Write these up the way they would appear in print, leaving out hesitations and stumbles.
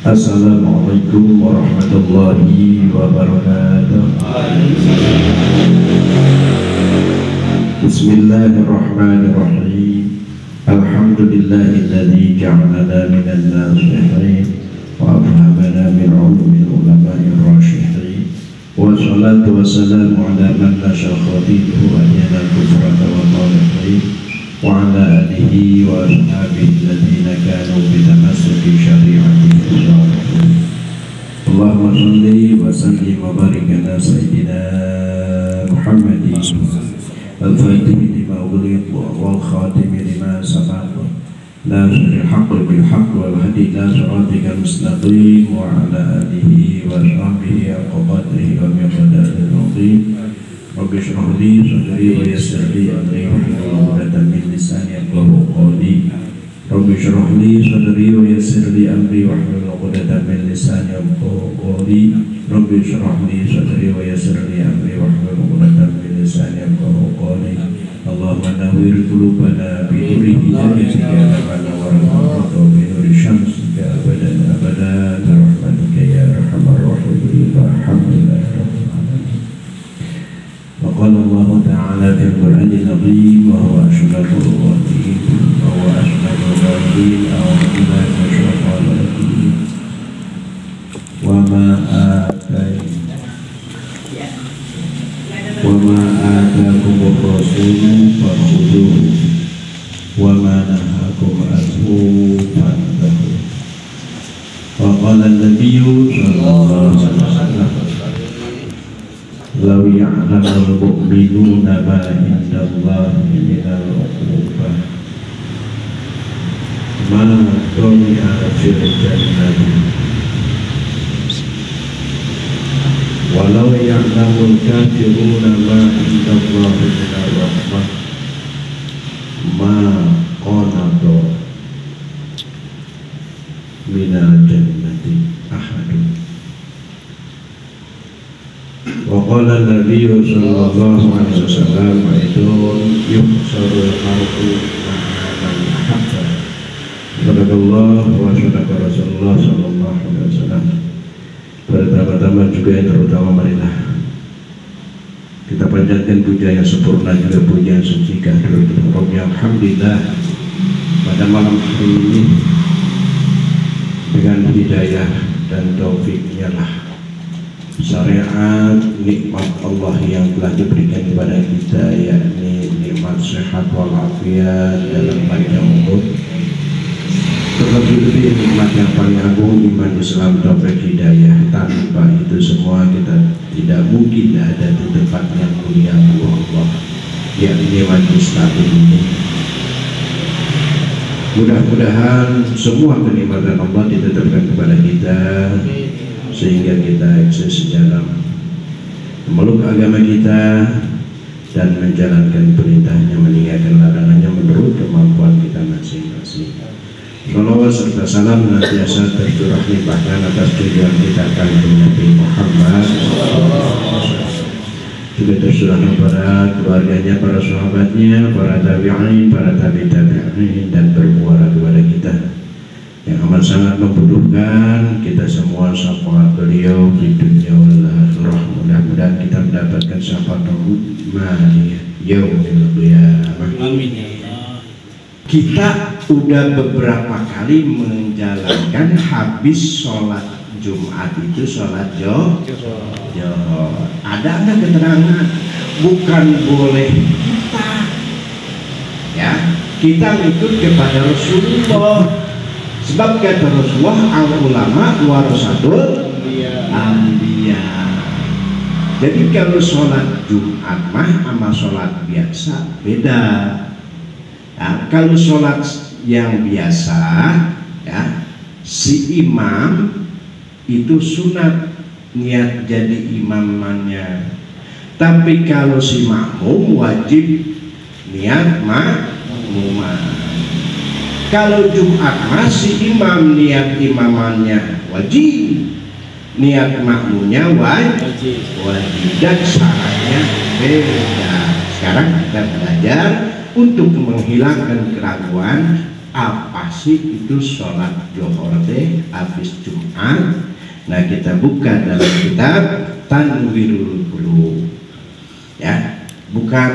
Assalamualaikum warahmatullahi wabarakatuh. Bismillahirrahmanirrahim. Alhamdulillahilladzi ja'alana minan nasihin wa afhamana min ulumil ulama'ir rasyidin. Wassalatu wassalamu ala man la syakhatituhu adyana kufrata wa talihin wa ala alihi wa ashabihi alladhina kanu bitamassuki syari'atihi salihin. Allahumma salli wa sallim wa barik ala sayyidina Muhammadin al-fatih lima ughliq wal khatim lima sabaq nasril haqq bil haqq wal hadi ila siratikal mustaqim wa ala alihi wa sahbihi aqqadrihi wa miqdaril azim. Rabbi shrah li sadri wa yassir li amri wahlul 'uqdatam min lisani yafqahu qawli. Rabbi shrah li sadri wa yassir li amri wahlul 'uqdatam min lisani yafqahu qawli. Rabbi shrah li sadri wa yassir li amri wahlul 'uqdatam min lisani yafqahu qawli. Allahumma nawwir qulubana bi nuri hidayatika wa nawwir qulubana bi nuri syamsika abadan abadan bi rahmatika ya arhamar rahimin. Alhamdulillah. وقال الله تعالى في القرآن العظيم وهو أشرف الغافلين وهو أشرف الغافلين أعوذ بالله من الشيطان الرجيم وما آتاكم الرسول فخذوه وما نهاكم عنه فانتهوا. وقال النبي صلى الله عليه وسلم law ya'lamul mu'minuna ma indallahi minal 'uqubah ma dunya fil jannati walau ya'lamul kafiruna ma indallahi minal rahmah ma qanatu minal jannati ahadun. وقال النبي صلى الله عليه وسلم aidun yuhsarul mar'u ma'a man ahabba. Sadaqallah wa sadaqa Rasulullah sallallahu alaihi wasallam. Pertama-tama juga yang terutama marilah kita panjatkan puja yang sempurna juga puja yang suci kehadirat Rabbi. Alhamdulillah pada malam hari ini dengan hidayah dan taufiknya lah syariat nikmat Allah yang telah diberikan kepada kita, yakni nikmat sehat walafiat dalam panjang umur, terlebih nikmat yang paling agung iman Islam taufik hidayah. Tanpa itu semua kita tidak mungkin ada di tempat yang mulia Allah, yakni majelis taklim ini. Mudah-mudahan semua kenikmatan Allah ditetapkan kepada kita sehingga kita eksis dalam memeluk agama kita dan menjalankan perintahnya, meninggalkan larangannya menurut kemampuan kita masing-masing. Salawat serta salam senantiasa tercurah limpahkan atas tujuan kita kali Nabi Muhammad, juga tercurah kepada keluarganya, para sahabatnya, para tabi'in, para tabi'in, dan bermuara kepada kita yang amat sangat membutuhkan kita semua syafaat beliau di dunia wal akhirah. Mudah-mudahan kita mendapatkan syafaat ummah yaumil qiyamah. Amin ya Allah. Kita udah beberapa kali menjalankan habis sholat Jumat itu sholat Johor. Ada keterangan bukan boleh kita ikut kepada Rasulullah. Sebab kata Rasulullah al-ulama warasatul anbiya. Jadi kalau sholat Jumat mah sama sholat biasa beda. Nah, kalau sholat yang biasa ya, si imam itu sunat niat jadi imamannya. Tapi kalau si makmum wajib niat makmuman. Kalau Jumat masih imam niat imamannya wajib, niat makmumnya wajib, dan syaratnya beda. Sekarang kita belajar untuk menghilangkan keraguan apa sih itu sholat johor teh habis Jumat. Nah kita buka dalam kitab Tanwirul Qulub ya, bukan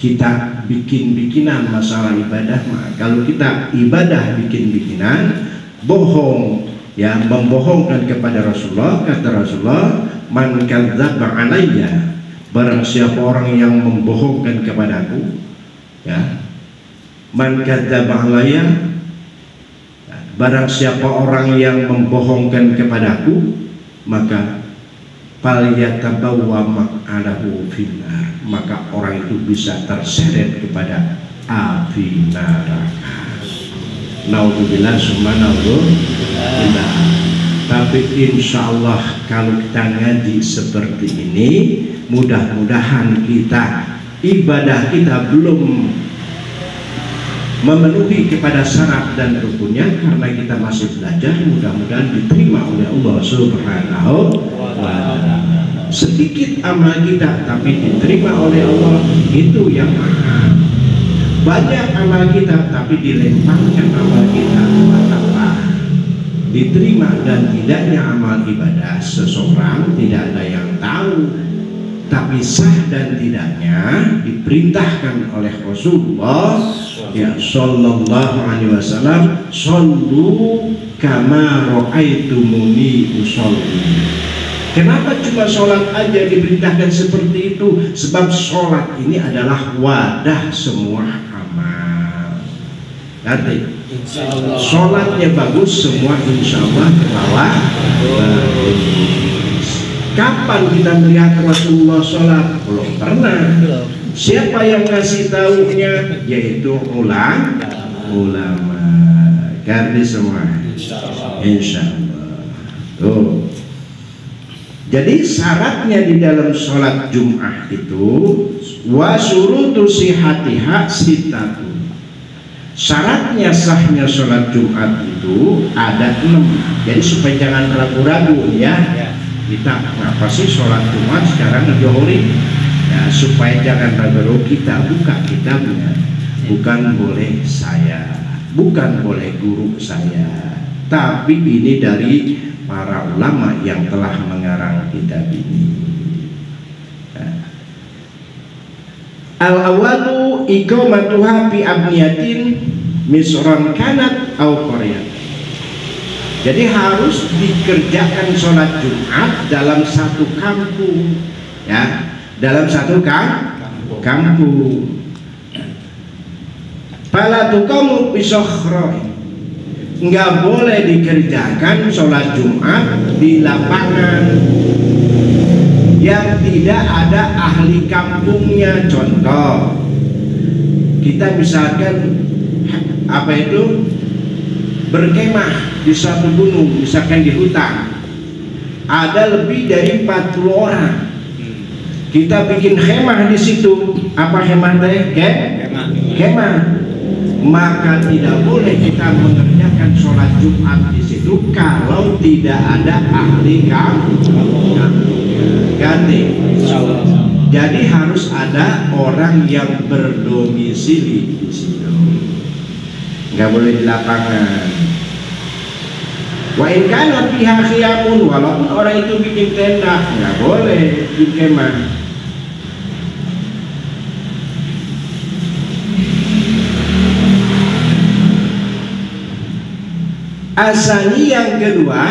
kita bikin-bikinan masalah ibadah. Kalau kita ibadah bikin-bikinan, bohong ya, membohongkan kepada Rasulullah. Kata Rasulullah, man kadzdzaba alayya, barang siapa orang yang membohongkan kepadaku ya, man kadzdzaba alayya, barang siapa orang yang membohongkan kepadaku, maka falyatabawwa maq'adahu finnar, maka orang itu bisa terseret kepada api neraka. Naudzubillah summa naudzubillah. Tapi insya Allah kalau kita ngaji seperti ini, mudah-mudahan kita ibadah kita belum memenuhi kepada syarat dan rukunnya, karena kita masih belajar, mudah-mudahan diterima oleh Allah Subhanahu wa ta'ala. Sedikit amal kita tapi diterima oleh Allah, itu yang mahal. Banyak amal kita tapi dilemparkan amal kita, apa diterima dan tidaknya amal ibadah seseorang tidak ada yang tahu. Tapi sah dan tidaknya diperintahkan oleh Rasulullah ya sallallahu alaihi wasallam, shollu kama ra'aitumuni usolli. Kenapa cuma sholat aja diperintahkan seperti itu? Sebab sholat ini adalah wadah semua amal. Nanti sholatnya bagus, semua insya Allah terawih bagus. Kapan kita melihat Rasulullah sholat? Belum pernah. Siapa yang ngasih tahunya? Yaitu ulama. Karena semua insya Allah. Tuh. Jadi syaratnya di dalam sholat Jum'ah itu wasurutu sihatiha sitatu. Syaratnya sahnya sholat Jumat itu ada 6. Jadi supaya jangan ragu-ragu ya. Kita kenapa sih sholat Jumat sekarang ngejohorin ya, supaya jangan ragu-ragu, kita buka kitabnya. Bukan boleh saya, bukan boleh guru saya, tapi ini dari para ulama yang telah mengarang kitab ini. Al-awalu iqamatuha fi abniyatin misran kanat au qaryat. Jadi harus dikerjakan sholat Jumat dalam satu kampung ya, dalam satu kampung. Fala tuqamu fi sakhra, nggak boleh dikerjakan sholat Jumat di lapangan yang tidak ada ahli kampungnya. Contoh, kita misalkan apa itu berkemah di suatu gunung, misalkan di hutan, ada lebih dari 40 orang. Kita bikin khemah di situ. Apa khemah teh? Khemah. Maka tidak boleh kita mengerjakan sholat Jumat di situ kalau tidak ada ahli kampung. Ganti. Jadi harus ada orang yang berdomisili di situ. Nggak boleh di lapangan. Wa in kana fiha khiyamun, walaupun orang itu bikin tenda, nggak boleh di kemah. Asani yang kedua,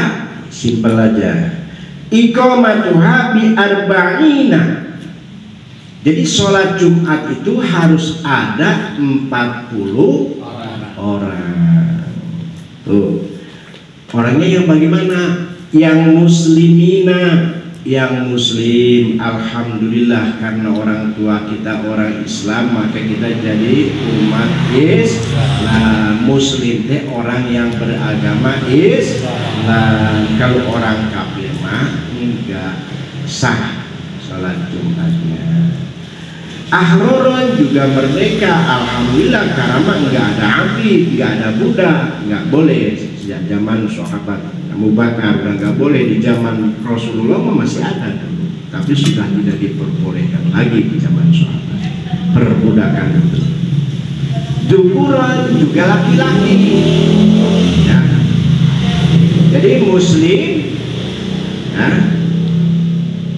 simpel aja. Iqamatuha bi arba'ina. Jadi sholat Jumat itu harus ada 40 orang. Tuh. Orangnya yang bagaimana? Yang muslimina, yang muslim. Alhamdulillah, karena orang tua kita orang Islam, maka kita jadi umat Islam. Muslim teh orang yang beragama Islam. Kalau orang kafir mah enggak sah sholat Jumatnya. Ahroron juga merdeka, alhamdulillah, karena enggak ada abid, enggak ada budak, enggak boleh. Sejak zaman sahabat Abu Bakar dan nggak boleh, di zaman Rasulullah masih ada dulu, tapi sudah tidak diperbolehkan lagi di zaman sahabat perbudakan itu. Dzukuran juga laki-laki ya. Jadi muslim ya,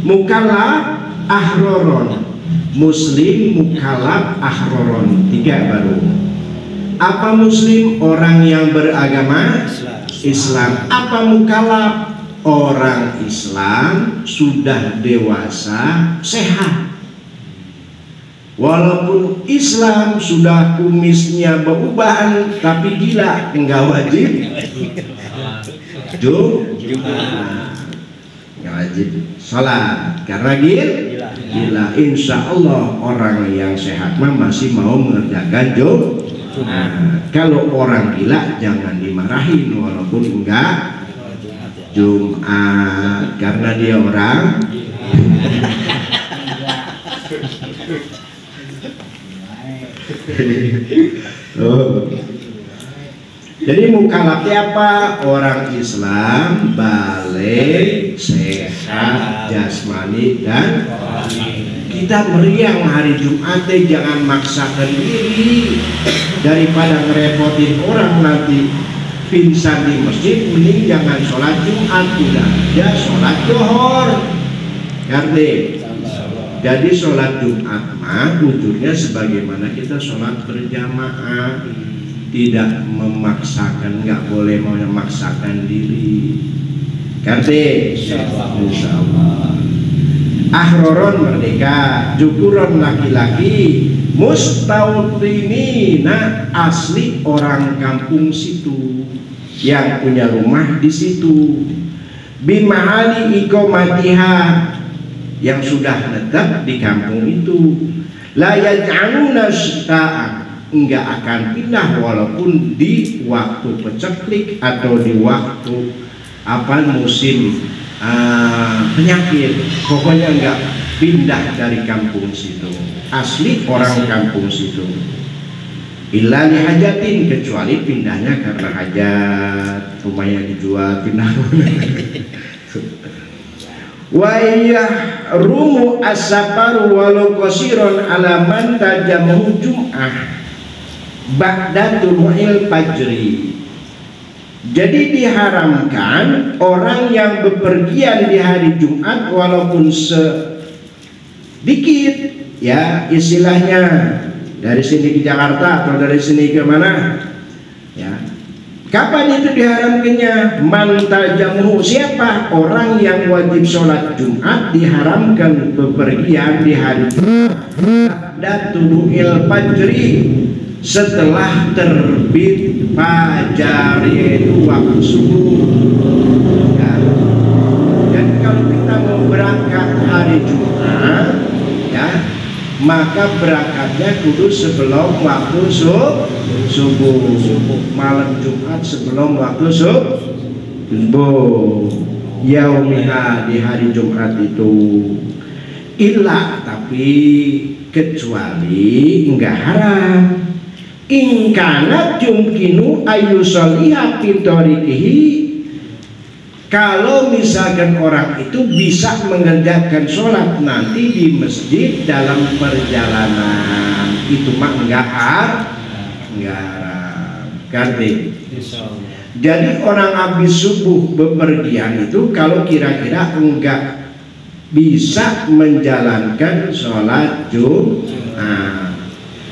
mukallaf ahroron, muslim mukallaf ahroron, 3 baru. Apa muslim? Orang yang beragama Islam. Apa mukallaf? Orang Islam sudah dewasa sehat. Walaupun Islam sudah kumisnya berubahan tapi gila, enggak wajib enggak wajib sholat karena gila. Insya Allah orang yang sehat mah masih mau mengerjakan kalau orang gila jangan dimarahin walaupun enggak Jumat karena dia orang Jadi mukallafnya apa? Orang Islam balik sehat jasmani dan kita meriang hari Jumat jangan maksakan diri daripada ngerepotin orang nanti pingsan di masjid, mending jangan sholat Jumat, udah aja sholat Johor. Ngerti? Jadi sholat Jumat mah wujudnya sebagaimana kita sholat berjamaah, tidak memaksakan, nggak boleh memaksakan diri. Ngerti? Insya Allah. Ahroron merdeka, dzukuron laki-laki, mustautinina asli orang kampung situ yang punya rumah di situ, bimahali iqamatiha yang sudah tetap di kampung itu, la yaj'aluna syita'an, enggak akan pindah walaupun di waktu peceklik atau di waktu musim penyakit, pokoknya enggak pindah dari kampung situ, asli orang kampung situ. Illa lihajatin, kecuali pindahnya karena hajat, rumahnya dijual, pindah. Wa yahrumu as-safaru walau qasiron ala man tajamu jum'ah ba'da tulu'il fajri. Jadi diharamkan orang yang bepergian di hari Jumat walaupun sedikit ya, istilahnya dari sini ke Jakarta atau dari sini ke mana ya. Kapan itu diharamkannya? Man tajamuhu, siapa? Orang yang wajib sholat Jumat diharamkan bepergian di hari Jumat dan tulu'il fajri, setelah terbit fajar, yaitu waktu subuh ya. Dan kalau kita mau berangkat hari Jumat ya, maka berangkatnya kudu sebelum waktu subuh, malam Jumat sebelum waktu subuh yaumiha, di hari Jumat itu. Illa, tapi kecuali enggak haram, ingkanat yumkinu ayyusoliha fitorikihi, kalau misalkan orang itu bisa mengerjakan sholat nanti di masjid dalam perjalanan, itu mah enggak haram. Jadi orang habis subuh bepergian itu kalau kira-kira enggak bisa menjalankan sholat Jumat,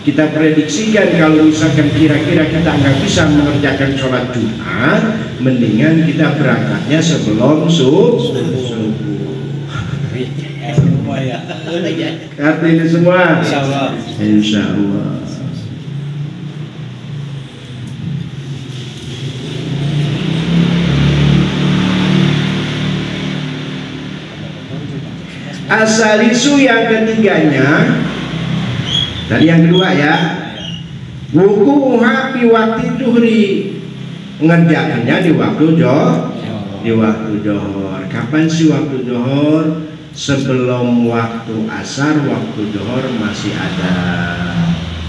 kita prediksikan kalau misalkan kira-kira kita nggak bisa mengerjakan sholat Jumat, mendingan kita berangkatnya sebelum subuh. Artinya semua insya Allah. Asalisu yang ketiganya, tadi yang kedua ya, wuku'uha fi waktu zuhri, ngerjakannya di waktu johor. Kapan sih waktu johor? Sebelum waktu asar, waktu johor masih ada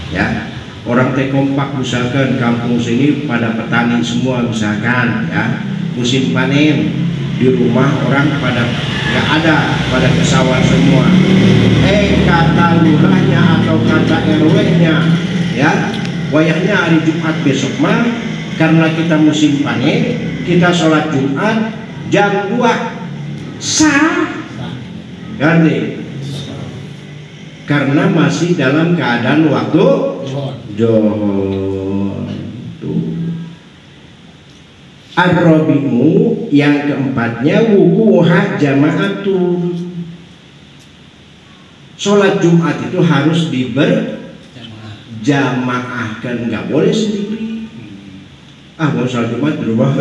ya. Orang teh kompak, misalkan kampung sini pada petani semua, misalkan ya, musim panen, di rumah orang pada nggak ada, pada ke sawah semua. Kata lurahnya atau kata RW-nya ya, wayahnya hari Jumat besok mah karena kita musim panen, kita sholat Jumat jam 2 sah ganti karena masih dalam keadaan waktu Johor. Ar-rabi'u yang keempatnya wuku'uha jama'atun. Sholat Jumat itu harus diberjamaahkan, nggak boleh sendiri. Mau sholat Jumat berubah,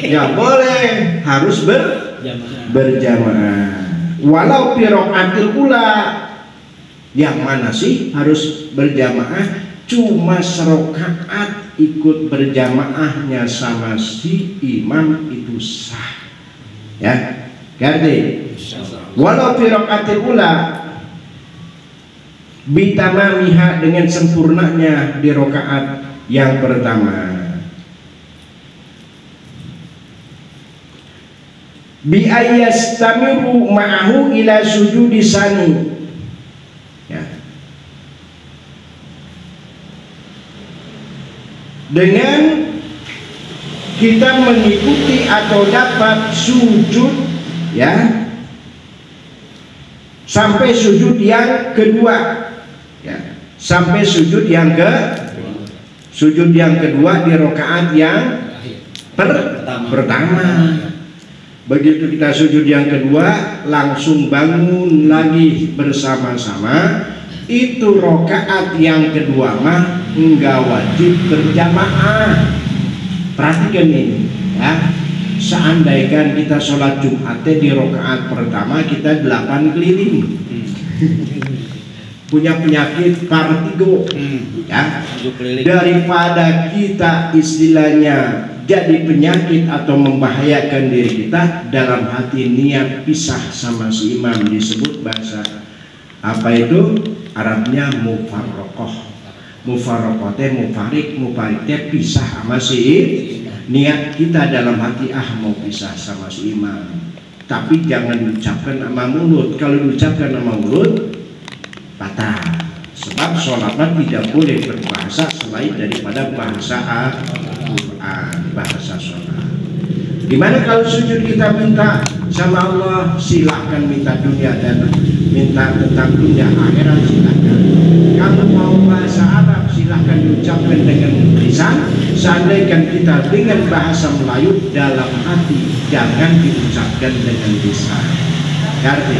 ya boleh, harus berjamaah. Walau fi raqatil ula, yang mana sih harus berjamaah? Cuma serokaat ikut berjamaahnya sama si imam itu sah, ya. Ganti. Walau fi raqatil ula, bitamamiha dengan sempurnanya di rakaat yang pertama. Bi ayastamiru ma'ahu ila sujudi sani, ya. Dengan kita mengikuti atau dapat sujud, ya, sampai sujud yang kedua, ya, sampai sujud yang kedua di rakaat yang pertama. Begitu kita sujud yang kedua, langsung bangun lagi bersama-sama. Itu rakaat yang kedua mah enggak wajib berjamaah. Perhatikan ini, ya. Seandainya kita sholat Jumat di rakaat pertama kita 8 keliling, punya penyakit vertigo, ya. Daripada kita istilahnya jadi penyakit atau membahayakan diri kita, dalam hati niat pisah sama si imam, disebut bahasa apa itu Arabnya mufarroqoh. Mufarroqoh teh mufarik teh pisah sama si niat kita dalam hati, mau pisah sama si imam, tapi jangan diucapkan sama mulut. Kalau diucapkan sama mulut batal, sebab sholatnya tidak boleh berbahasa selain daripada bahasa Al-Quran, bahasa sholat. Gimana kalau sujud kita minta sama Allah? Silahkan minta dunia dan minta tentang dunia akhirat, silahkan. Kalau mau bahasa Arab silahkan diucapkan dengan lisan. Seandainya kita dengan bahasa Melayu dalam hati, jangan diucapkan dengan lisan. Ngerti?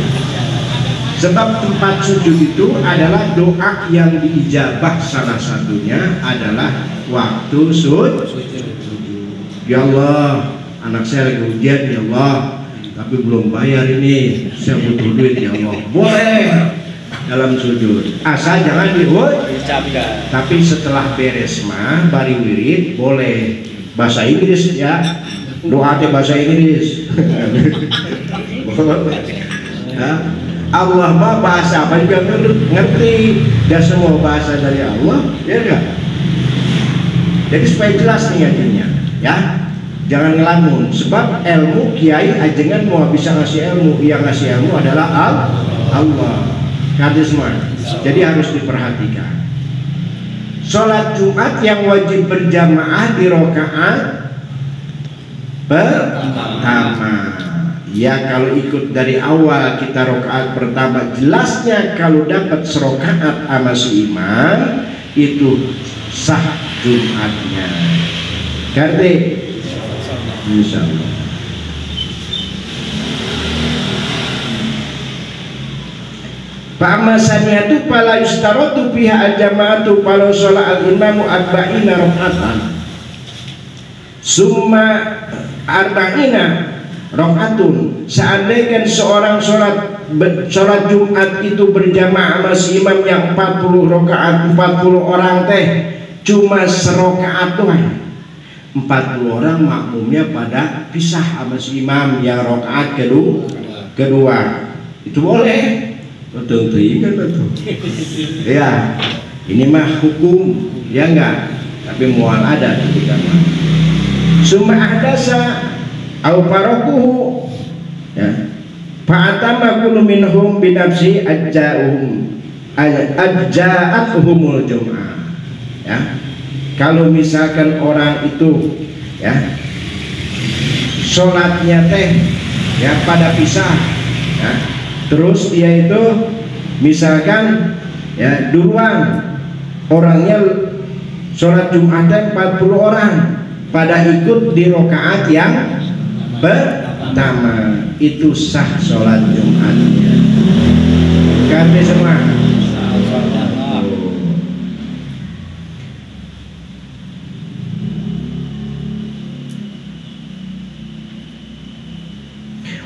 Sebab tempat sujud itu adalah doa yang diijabah, salah satunya adalah waktu sujud. Ya Allah, anak saya lagi ujian, ya Allah, tapi belum bayar ini, saya butuh duit, ya Allah. Boleh dalam sujud, asal jangan diucapkan. Tapi setelah beres mah bari wirid boleh bahasa Inggris, ya, doa teh bahasa Inggris. Ya. Allah mah bahasa apa juga ngerti, dan semua bahasa dari Allah, ya enggak? Jadi supaya jelas nih artinya, ya, jangan ngelamun. Sebab ilmu kiai ajengan mau bisa ngasih ilmu, yang ngasih ilmu adalah Allah. Kadisman. Jadi harus diperhatikan. Sholat Jumat yang wajib berjamaah di rakaat pertama. Ya, kalau ikut dari awal kita rakaat pertama, jelasnya kalau dapat serakaat sama si imam itu sah Jumatnya. Ngerti? Insyaallah. Fa'amasaniyatu fala yustaratu fiha al-jama'atu kalau sholat al-imamu arba'ina raka'atan summa arba'ina raka'atun. Seandainya seorang sholat Jumat itu berjamaah sama si imam yang 40 rakaat, 40 orang teh cuma serakaat Tuhan, 40 orang makmumnya pada pisah sama si imam yang rakaat kedua. Itu boleh. Betul kan betul. Ya, ini mah hukum, ya enggak, tapi mual ada ketika mah. Summa ahdasa au faraquhu, ya. Fa'atama kullu minhum bi nafsi ajja'atuhumul jum'ah. Ya. kalau misalkan orang itu ya sholatnya teh ya pada pisah ya, terus dia itu misalkan ya duluan orangnya sholat Jumatnya 40 orang pada ikut di rakaat yang pertama, itu sah sholat Jumatnya. Kami semua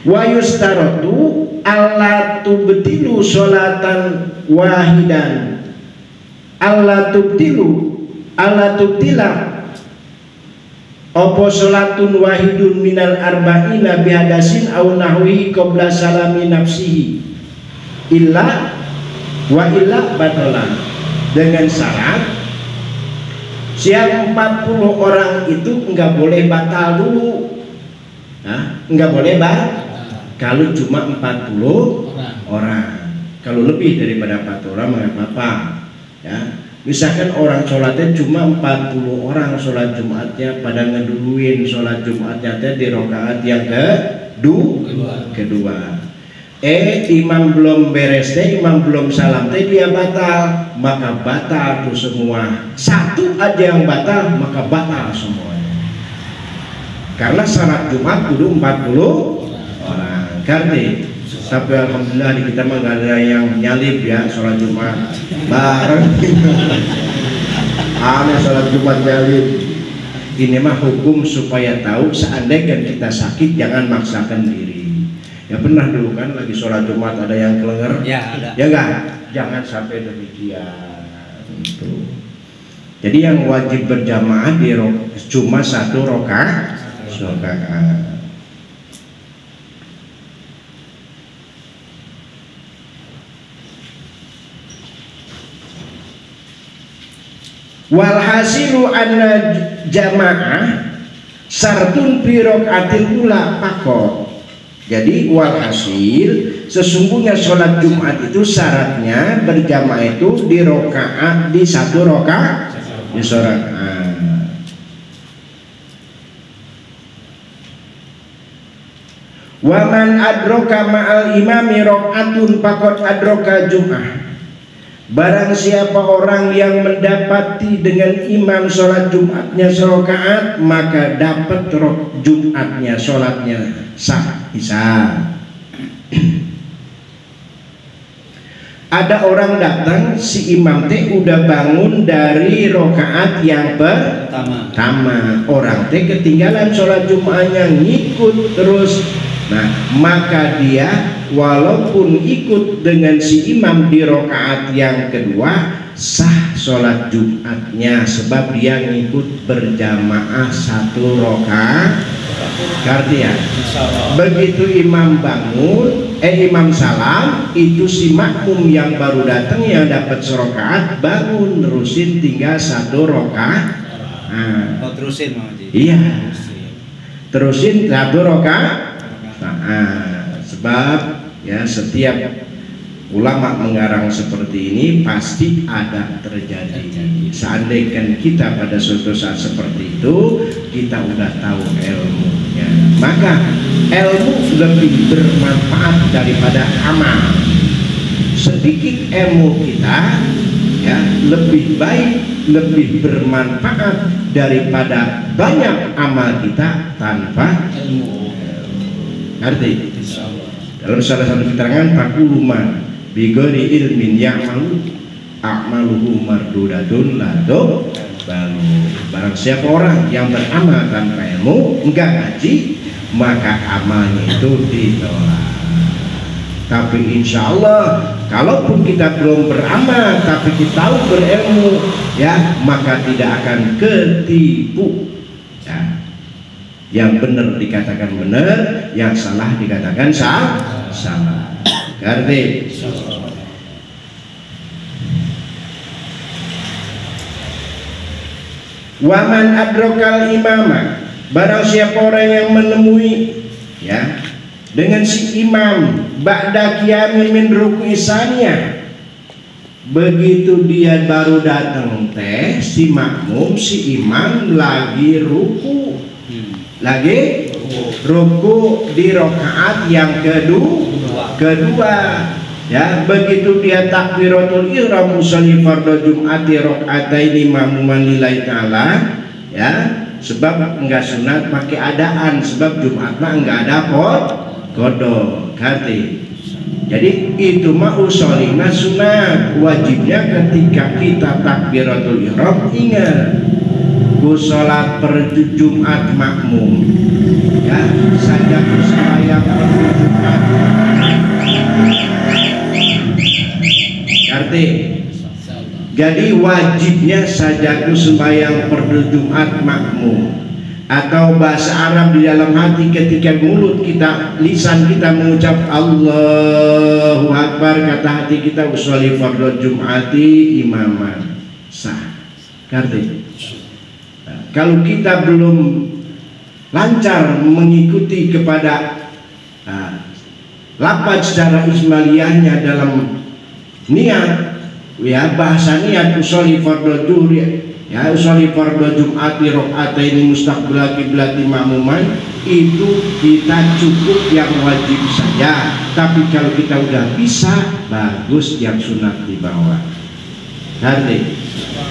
wa yustaratu alla tubtilu sholatan wahidan alla tubtila opo sholatun wahidun minal arba'ina bihadasin au nahwihi qabla salami nafsihi illa batalan, dengan syarat siang 40 orang itu enggak boleh batal dulu. Enggak boleh kalau cuma 40 orang. Kalau lebih daripada 40 orang enggak apa-apa ya. Misalkan orang sholatnya cuma 40 orang sholat Jumatnya, pada ngeduluin sholat Jumatnya di rakaat yang kedua. Imam belum beres imam belum salam dia batal, maka batal tuh semua. Satu aja yang batal maka batal semuanya. Karena syarat Jumat kudu 40 orang. Karena tapi alhamdulillah di kita mah gak ada yang nyalip ya sholat Jumat bareng. Aneh sholat Jumat nyalip. Ini mah hukum supaya tahu seandainya kita sakit jangan maksakan diri. Ya pernah dulu kan lagi sholat Jumat ada yang kelenger? Ya ada. Ya enggak? Jangan sampai demikian. Itu. Jadi yang wajib berjamaah di cuma satu rakaat. Walhasilu anna jamaah sartun fi rakaatil ula faqat. Jadi walhasil sesungguhnya sholat Jumat itu syaratnya berjamaah itu di rakaat, di satu rakaat, di sholat. Waman adroka ma'al imami rakaatun faqad adroka Jum'ah. Barang siapa orang yang mendapati dengan imam sholat Jumatnya serakaat, maka dapat Jumatnya, sholatnya sah, bisa. Ada orang datang, si imam teh udah bangun dari rakaat yang pertama, orang teh ketinggalan sholat Jumatnya, ngikut terus. Nah, maka dia walaupun ikut dengan si imam di rakaat yang kedua sah sholat Jumatnya, sebab dia ngikut berjamaah satu rakaat. Ngerti ya? Begitu imam bangun, imam salam, itu si makmum yang baru datang yang dapat serakaat bangun terusin tinggal satu rakaat. Terusin Mang Haji. Iya. Terusin satu rakaat. Sebab ya setiap ulama mengarang seperti ini pasti ada terjadi. Seandainya kita pada suatu saat seperti itu kita udah tahu ilmunya, maka ilmu lebih bermanfaat daripada amal. Sedikit ilmu kita ya lebih baik, lebih bermanfaat daripada banyak amal kita tanpa ilmu. Ngerti? Dalam salah satu keterangan takuluma bigori ilmin ya'malu a'maluhu mardudatun lado balu. Barang siapa orang yang beramal tanpa ilmu, enggak ngaji, maka amalnya itu ditolak. Tapi insya Allah kalaupun kita belum beramal tapi kita tahu berilmu ya, maka tidak akan ketipu ya. Yang benar dikatakan benar, yang salah dikatakan salah. Ngerti? Waman adrokal imama, barang siapa orang yang menemui ya dengan si imam ba'da qiyamin min ruku'i saniyah, Begitu dia baru datang teh, si makmum, si imam lagi ruku, lagi ruku di rakaat yang kedua. Ya, begitu dia takbiratul ihram musalli fardhu jum'ati rakaataini ma'muman lillahi ta'ala, ya, sebab enggak sunat pakai adaan, sebab Jumat mah enggak ada qada. Ngerti? Jadi itu mah usolina sunat, wajibnya ketika kita takbiratul ihram ingat ku sholat per Jumat makmum, ya, saja ku sembahyang per Jumat. Ngerti? Jadi wajibnya saja ku sembahyang per Jumat makmum. Atau bahasa Arab di dalam hati ketika mulut kita, lisan kita mengucap Allahu Akbar, kata hati kita usolli fardhu jum'ati imaman, sah. Ngerti? Nah, kalau kita belum lancar mengikuti kepada lafaz secara ismaliyahnya dalam niat, ya, bahasa niat usolli fardhu zuhri, ya, usolli fardhu jum'ati rakaataini mustaqbil qiblati ma'muman, itu kita cukup yang wajib saja. Tapi kalau kita udah bisa, bagus yang sunat di bawah. Nanti,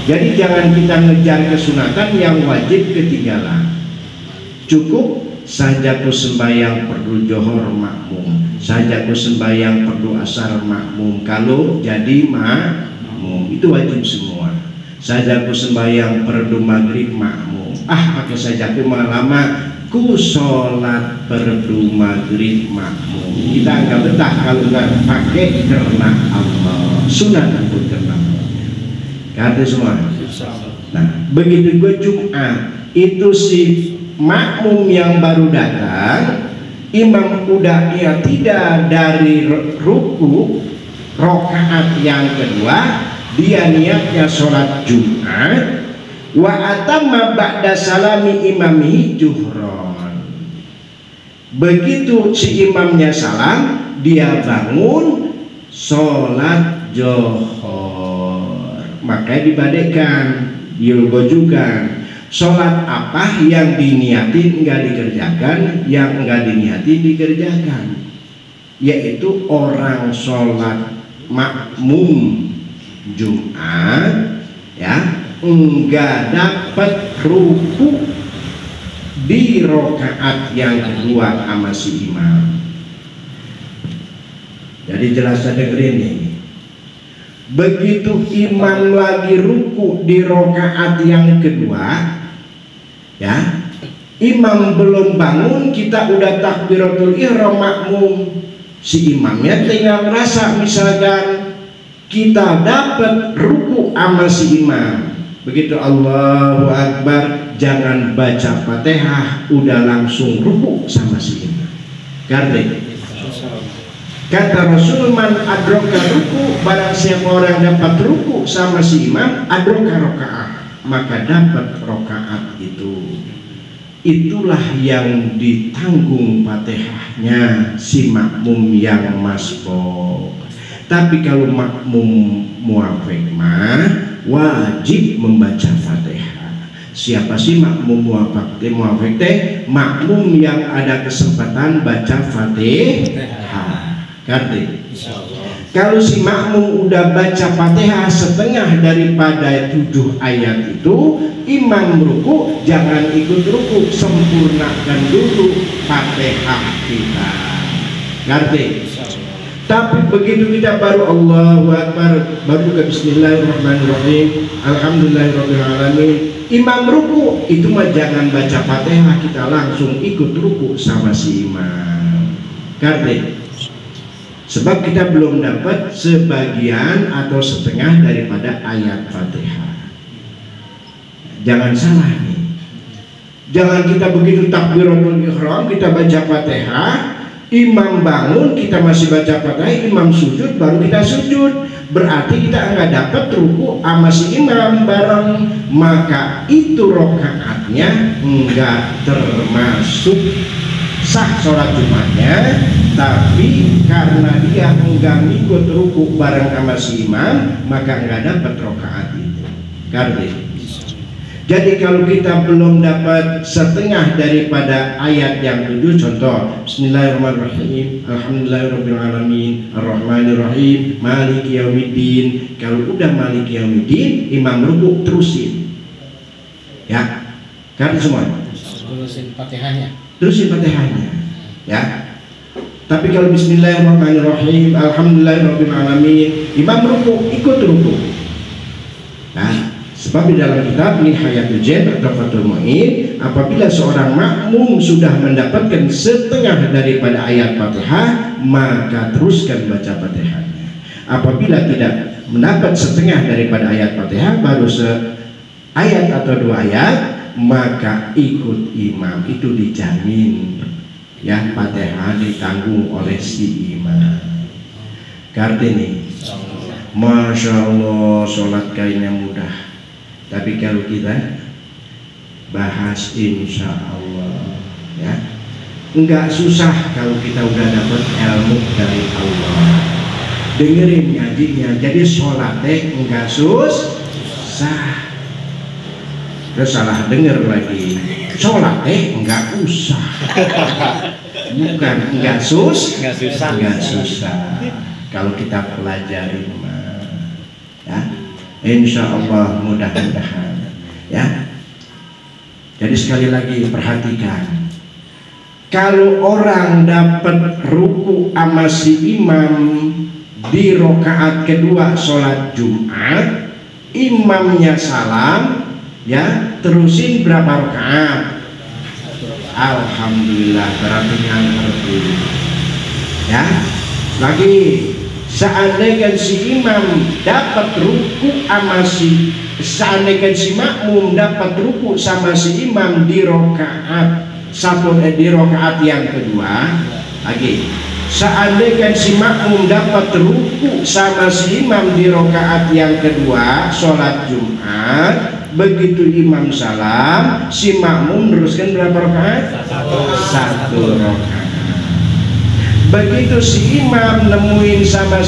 jadi jangan kita ngejar kesunatan, yang wajib ketinggalan. Cukup sajaku sembahyang perlu johor makmum, sajaku sembahyang perlu asar makmum. Kalau jadi makmum itu wajib semua. Sajaku sembahyang perdu maghrib makmum, pakai sajaku lama ku sholat perdu maghrib makmum. Kita nggak betah kalau nggak pakai karena Allah, sunat pun karena Allah. Kata semua. Nah, begitu gue Jumat itu si makmum yang baru datang, imam udah tidak dari ruku rakaat yang kedua, dia niatnya sholat Jumat, wa atamma ba'da salami imamihi juhron. Begitu si imamnya salam, dia bangun sholat johor. Makanya dibadekkan, diulgojukan. Sholat apa yang diniatin enggak dikerjakan, yang enggak diniatin dikerjakan. Yaitu orang sholat makmum Jumat, ya, enggak dapat ruku di rokaat yang kedua sama si imam. Jadi jelas dengerin nih. Begitu imam lagi ruku di rokaat yang kedua, ya, imam belum bangun, kita udah takbiratul ihram makmum. Si imamnya tinggal ngerasa misalkan kita dapat ruku sama si imam, begitu Allahu Akbar, jangan baca Fatihah, udah langsung ruku sama si imam. Ngerti? Kata Rasul, man adroka ruku, barang siapa orang dapat ruku sama si imam, adroka rokaat, maka dapat rokaat itu. Itulah yang ditanggung Fatihahnya si makmum yang masbuk. Tapi kalau makmum muafik mah wajib membaca Fatihah. Siapa sih makmum muafik teh? Makmum yang ada kesempatan baca Fatihah. Ngerti? Kalau si makmum udah baca Fatihah setengah daripada 7 ayat itu, imam ruku, jangan ikut ruku, sempurnakan dulu Fatihah kita. Ngerti? Tapi begitu kita baru Allahu Akbar, baru ke Bismillahirrahmanirrahim, Alhamdulillahirrahmanirrahim, imam ruku, itu mah jangan baca Fatihah, kita langsung ikut ruku sama si imam. Ngerti? Sebab kita belum dapat sebagian atau setengah daripada ayat Fatihah. Jangan salah nih. Jangan kita begitu takbiratul ihram, kita baca Fatihah, imam bangun, kita masih baca Fatihah, imam sujud, baru kita sujud. Berarti kita nggak dapat ruku sama si imam bareng, maka itu rokaatnya nggak termasuk sah sholat Jumatnya, tapi karena dia enggak ngikut ruku bareng sama si imam, maka enggak dapat rakaat itu. Karena jadi kalau kita belum dapat setengah daripada ayat yang 7, contoh Bismillahirrahmanirrahim, Alhamdulillahirrahmanirrahim, Ar-Rahmanirrahim, Maliki Yaumiddin. Kalau udah Maliki Yaumiddin, imam ruku terusin, ya, karena semua terusin Fatihahnya, ya. Tapi kalau Bismillahirrahmanirrahim, Alhamdulillahirrahmanirrahim, imam ruku ikut ruku. Nah, sebab di dalam kitab Nihayatul Jen atau Fathul Mu'in, apabila seorang makmum sudah mendapatkan setengah daripada ayat Fatihah, maka teruskan baca Fatihahnya. Apabila tidak mendapat setengah daripada ayat Fatihah, baru ayat atau 2 ayat, maka ikut imam. Itu dijamin, ya, Fatihah ditanggung oleh si imam. Kartini, Masya Allah, sholat kayaknya mudah. Tapi kalau kita bahas insya Allah, ya, enggak susah kalau kita udah dapat ilmu dari Allah. Dengerin ngajinya, jadi sholatnya enggak susah. Terus salah denger lagi, sholatnya enggak usah. Bukan enggak susah. Kalau kita pelajarin mah, ya, insya Allah mudah-mudahan, ya. Jadi sekali lagi perhatikan, kalau orang dapat ruku sama si imam di rokaat kedua sholat Jumat, imamnya salam, ya, terusin berapa rokaat? Alhamdulillah, berarti ngerti, ya. Lagi, seandainya si imam dapat ruku sama seandainya si makmum dapat ruku sama si imam di rokaat di rokaat yang kedua, lagi, seandainya si makmum dapat ruku sama si imam di rokaat yang kedua sholat Jumat, begitu imam salam, si makmum teruskan berapa rokaat? 1 rokaat. Begitu si imam nemuin sama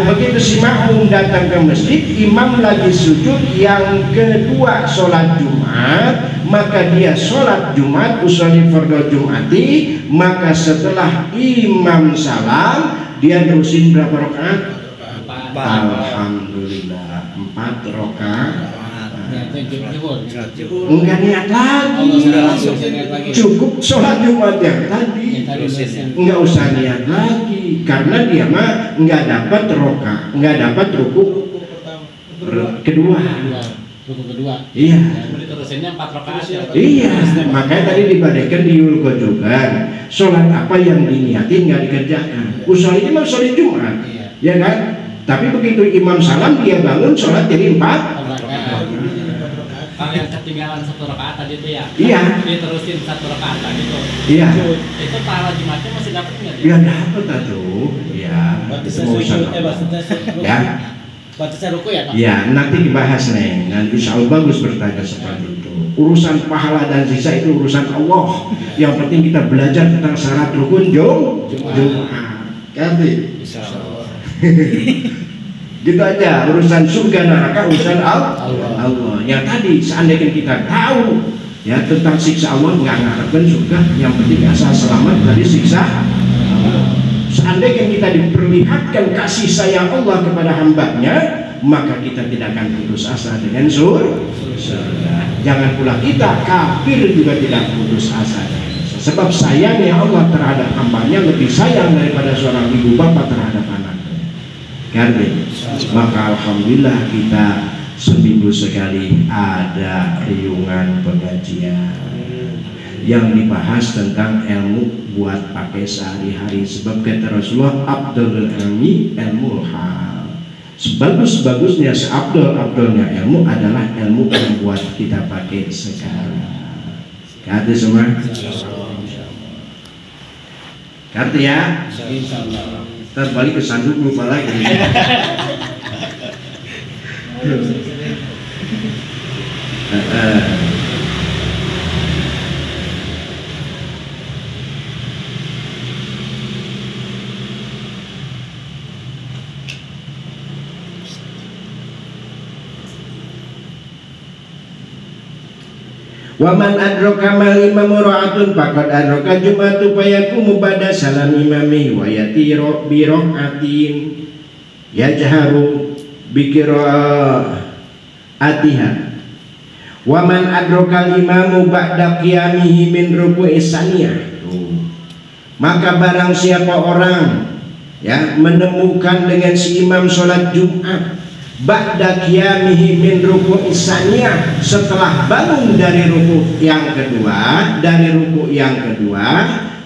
begitu si makmum datang ke masjid, imam lagi sujud yang kedua sholat Jumat, maka dia sholat Jumat, usolli fardhu Jumati, maka setelah imam salam, dia terusin berapa rakaat? 4. Alhamdulillah, 4 rakaat. Enggak niat lagi, cukup sholat Jumat yang tadi, enggak usah niat lagi, karena dia mah enggak dapat enggak dapat ruku kedua. Iya. Terusinnya 4 rakaat. Iya, makanya tadi dibadaikan di Yulgojogan, sholat apa yang diniatin nggak dikerjakan. Usul ini mah sholat Jumat, ya kan? Tapi begitu imam salam dia bangun sholat jadi 4 rakaat. Kalau yang ketinggalan 1 rakaat tadi itu ya? Iya. Dia terusin 1 rakaat tadi itu. Iya. Itu pahala Jumatnya masih dapat nggak? Ya dapat tuh. Ya. Ya. Batasnya ruku ya Pak? Ya, nanti dibahas nih. Nanti insya Allah bagus bertanya seperti itu. Urusan pahala dan sisa itu urusan Allah. Yang penting kita belajar tentang syarat rukun Jumat. Ganti. Insya Allah. Gitu aja, urusan surga neraka urusan Allah. Yang tadi seandainya kita tahu ya tentang siksa Allah, nggak mengharapkan surga, yang penting asal selamat dari siksa Allah. Seandainya kita diperlihatkan kasih sayang Allah kepada hambanya, maka kita tidak akan putus asa dengan surga. Jangan pula kita kafir juga tidak putus asa. Sebab sayangnya Allah terhadap hambanya lebih sayang daripada seorang ibu bapak terhadap anaknya. Karena maka alhamdulillah kita seminggu sekali ada riungan pengajian yang dibahas tentang ilmu buat pakai sehari-hari. Sebab kata Rasulullah, Abdul ilmi ilmu hal. Sebagus-bagusnya, seabdul-abdulnya ilmu adalah ilmu yang buat kita pakai sekarang. Kata semua. Kata ya. Ntar balik ke sanduk lupa lagi. Wa man adraka mal imamu ra'atun faqad adraka jum'atu fayakumu ba'da salam imami wa yatiru bi ra'atin yajharu bi qira'atiha. Wa man adraka imamu ba'da qiyamihi min ruku'i saniyah. Maka barang siapa orang ya menemukan dengan si imam sholat Jumat ba'da qiyamihi min ruku' isaniyah, setelah bangun dari ruku' yang kedua,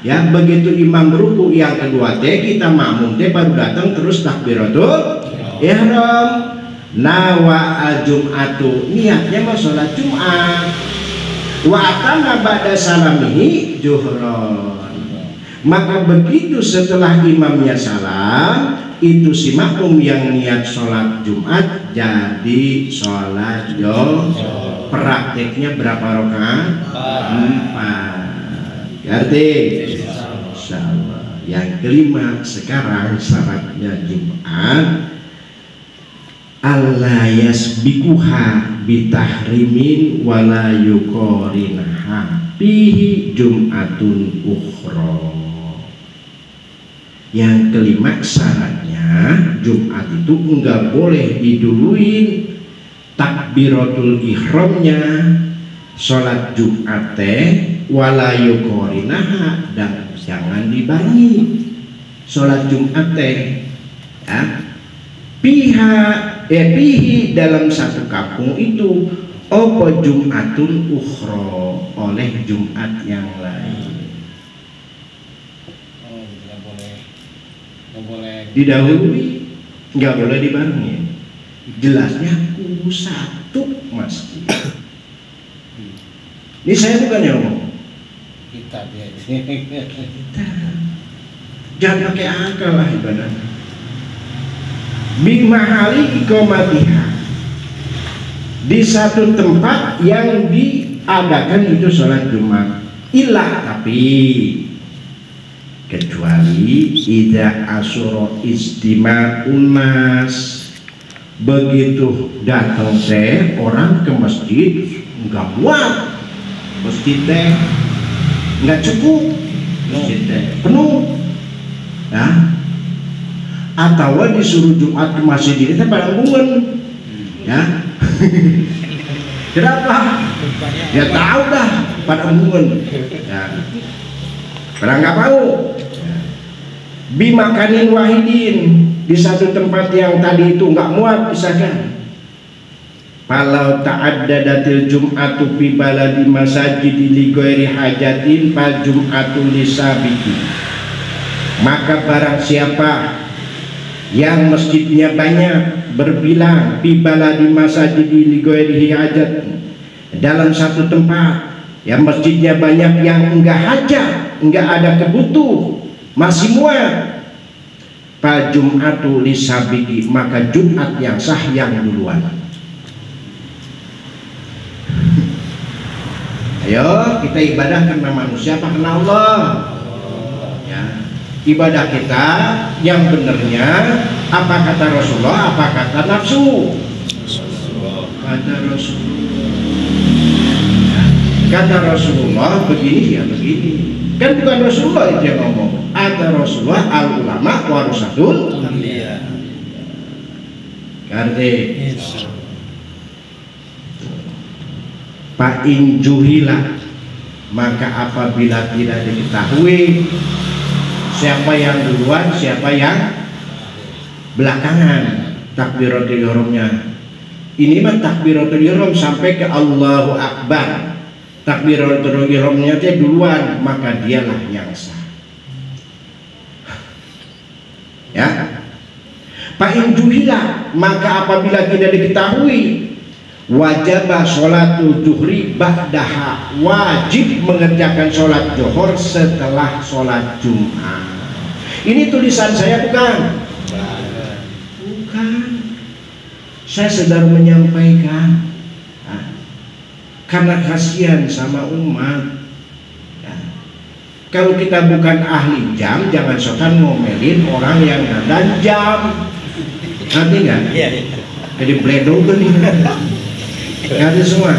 ya begitu imam ruku' yang kedua teh kita makmum teh baru datang terus takbiratul ihram. Nawa al-jum'atu, niatnya mau sholat Jumat. Wa atama ba'da salamihi juhron. Maka begitu setelah imamnya salam, itu si makmum yang niat sholat Jumat jadi sholat Jumat. Prakteknya berapa rakaat? 4. Ngerti? Insyaallah. Yang kelima sekarang syaratnya Jumat Allah yasbikuha bitahrimin wala yuqorinaha bihi Jum'atun ukhra. Yang kelima syaratnya Jumat itu enggak boleh diduluin takbiratul ihramnya sholat Jumat teh wala yuqorinaha, dan jangan dibarengi sholat Jumat teh ya. Pihi dalam satu kampung itu opo Jum'atun ukhra, oleh Jumat yang lain. Oh, nggak boleh Didahului, nggak boleh dibarengi. Jelasnya kudu satu masjid. Ini saya bukan yang ngomong. kita Jangan pakai akal lah ibadah. Bimahali iqamatiha, di satu tempat yang diadakan itu sholat Jumat. Ilah, tapi kecuali idza asura istima'un nas, begitu datang teh orang ke masjid nggak muat, masjid teh nggak cukup, masjid teh penuh ya, atau disuruh Jumat ke masjid ini teh pada bungun ya. Kenapa? Ya tahu dah pada bungun ya, pada nggak mau ya. Bimakanin wahidin, di satu tempat yang tadi itu nggak muat misalkan. Kalau ta'addadatil jum'atu fi baladi masajidi li ghairi hajatin fal jum'atu lisabiki. Maka barang siapa yang masjidnya banyak berbilang fi baladi masajidi li ghairi hajat, dalam satu tempat yang masjidnya banyak yang enggak hajat, enggak ada kebutuh, masih muat, fal jum'atu lisabiki, maka Jumat yang sah yang duluan. Ayo kita ibadah karena manusia apa karena Allah ya. Ibadah kita yang benernya apa kata Rasulullah, apa kata nafsu? Kata Rasulullah ya. Kata Rasulullah begini ya begini, kan bukan Rasulullah itu yang ngomong. Kata Rasulullah al ulama warasatul anbiya. Ngerti? Fa'in juhila, maka apabila tidak diketahui siapa yang duluan siapa yang belakangan takbiratul ihramnya, ini mah takbiratul ihram sampai ke Allahu Akbar, takbiratul ihramnya dia duluan, maka dialah yang sah ya. Fa'in juhila, maka apabila tidak diketahui wajib sholatul zuhri ba'daha, wajib mengerjakan sholat zuhur setelah sholat Jumat. Ini tulisan saya bukan? Bukan. Saya sedang menyampaikan karena kasihan sama umat ya. Kalau kita bukan ahli jam, jangan sokan ngomelin orang yang ada jam, nanti nggak? Jadi bledo gini. Ada semua.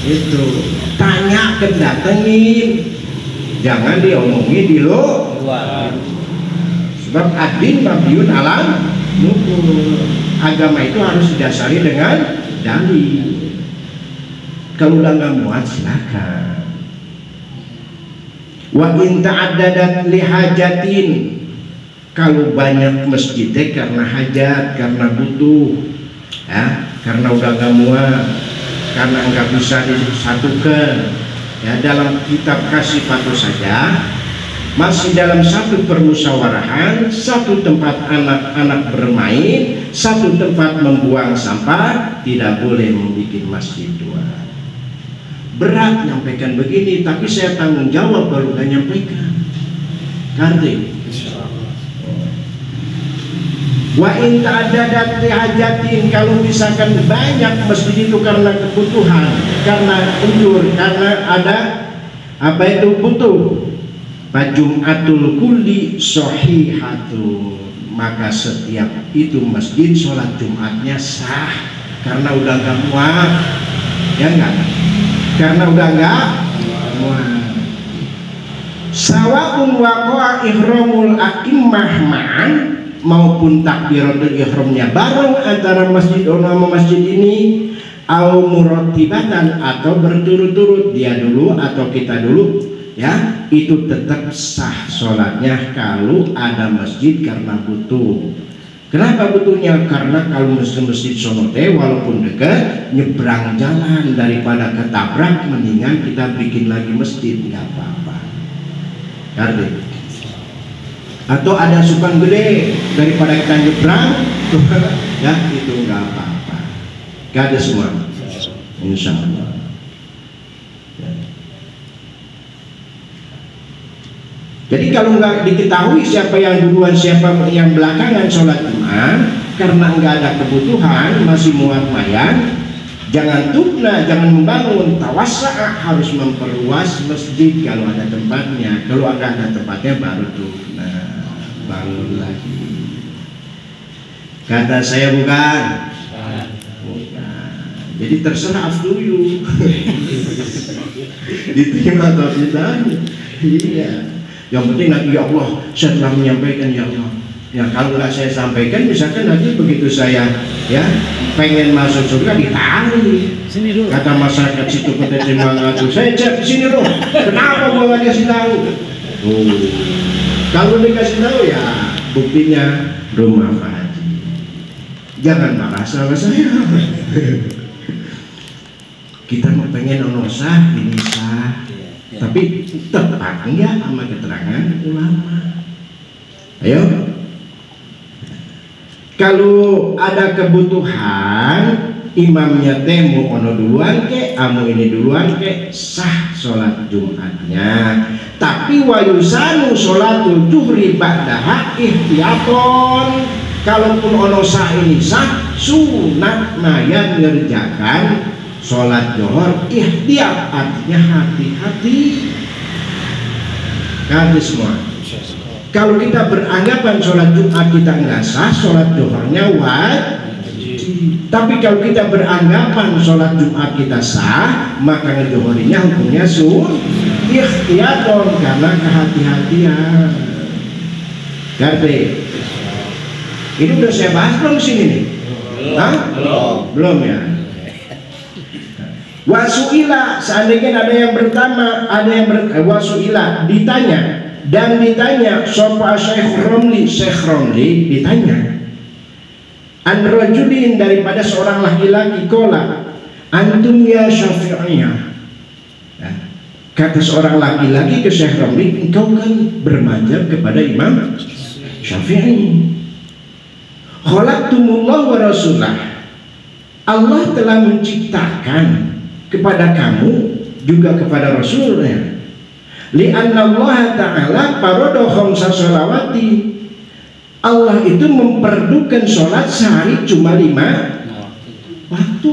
Itu tanya ke datengin, jangan diomongin di luar. Sebab adin mabniun alam nukul. Agama itu harus didasari dengan dalil. Kalau udah nggak muat silakan. Wa in ta'addadat li hajatin, kalau banyak masjidnya karena hajat, karena butuh, ya, karena udah nggak muat, karena nggak bisa disatukan, ya, dalam kitab kasih patuh saja masih dalam satu permusyawaratan, satu tempat anak-anak bermain, satu tempat membuang sampah, tidak boleh membuat masjid dua. Berat nyampaikan begini, tapi saya tanggung jawab baru nggak nyampaikan. Ngerti? Wa in ta'addadat li hajatin, kalau misalkan banyak masjid itu karena kebutuhan, karena undur, karena ada apa itu butuh, Jum'atul kulli shahihatun, maka setiap itu masjid sholat Jumatnya sah karena udah gak muat, ya enggak? Karena udah gak muat. Sawa'un waqa'a ihramul a'immah ma'an, maupun takbiratul ihramnya bareng antara masjid sama masjid ini, au muratibatan, atau berturut-turut, dia dulu atau kita dulu, ya, itu tetap sah sholatnya kalau ada masjid karena butuh. Kenapa butuhnya? Karena kalau masjid sonote walaupun dekat, nyebrang jalan, daripada ketabrak mendingan kita bikin lagi masjid, nggak apa-apa. Ngerti? Atau ada sukan gede, daripada kita nyebrang, ya itu nggak apa-apa. Gak ada semua, insya Allah. Jadi kalau nggak diketahui siapa yang duluan, siapa yang belakangan sholat Jumat, karena nggak ada kebutuhan, masih muat mayan, jangan tubna, jangan membangun, tawassa'a, harus memperluas masjid kalau ada tempatnya. Kalau nggak ada tempatnya baru tubna, bangun lagi. Kata saya bukan. Jadi terserah after you. Diterima atau tidak? Iya. Yang penting nanti, ya Allah, saya telah menyampaikan, ya Allah. Ya kalau nggak saya sampaikan, misalkan nanti begitu saya, ya, pengen masuk surga ditarik. Sini dulu. Kata masyarakat situ kota Cimangatu, saya cek sini loh. Kenapa gua nggak dikasih tahu? Kalau dikasih tahu ya buktinya rumah Pak Haji. Jangan marah sama saya. Kita mau pengen ono sah, ini sah. Tapi tepat enggak sama keterangan ulama? Ayo, kalau ada kebutuhan, imamnya temu ono duluan ke, amu ini duluan ke, sah sholat Jumatnya. Tapi wayusanu sholatul juhri ba'daha ihtiyaton, kalaupun ono sah ini sah, sunat nayan ngerjakan sholat johor ihtiyat, artinya hati-hati. Kata semua, kalau kita beranggapan sholat Jumat kita nggak sah, sholat johornya wajib. Tapi kalau kita beranggapan sholat Jumat kita sah, maka ngejohorinya hukumnya ihtiyaton, karena kehati-hatian. Ngerti? Ini udah saya bahas belum sini nih? Belum ya. Wasuila, seandainya ada yang pertama, ada yang wasuila, ditanya, dan ditanya sopa Syekh Romli, Syekh Romli ditanya an rajulin, daripada seorang laki-laki, kola antum ya Syafi'iyah, ya, kata seorang laki-laki ke Syekh Romli, engkau kan bermadzhab kepada Imam Syafi'i. Khalaqtumullah wa rasulah, Allah telah menciptakan kepada kamu juga kepada Rasulnya. Li'anna Allah Ta'ala parodo khamsa sholawati, Allah itu memperdukan sholat sehari cuma 5 waktu.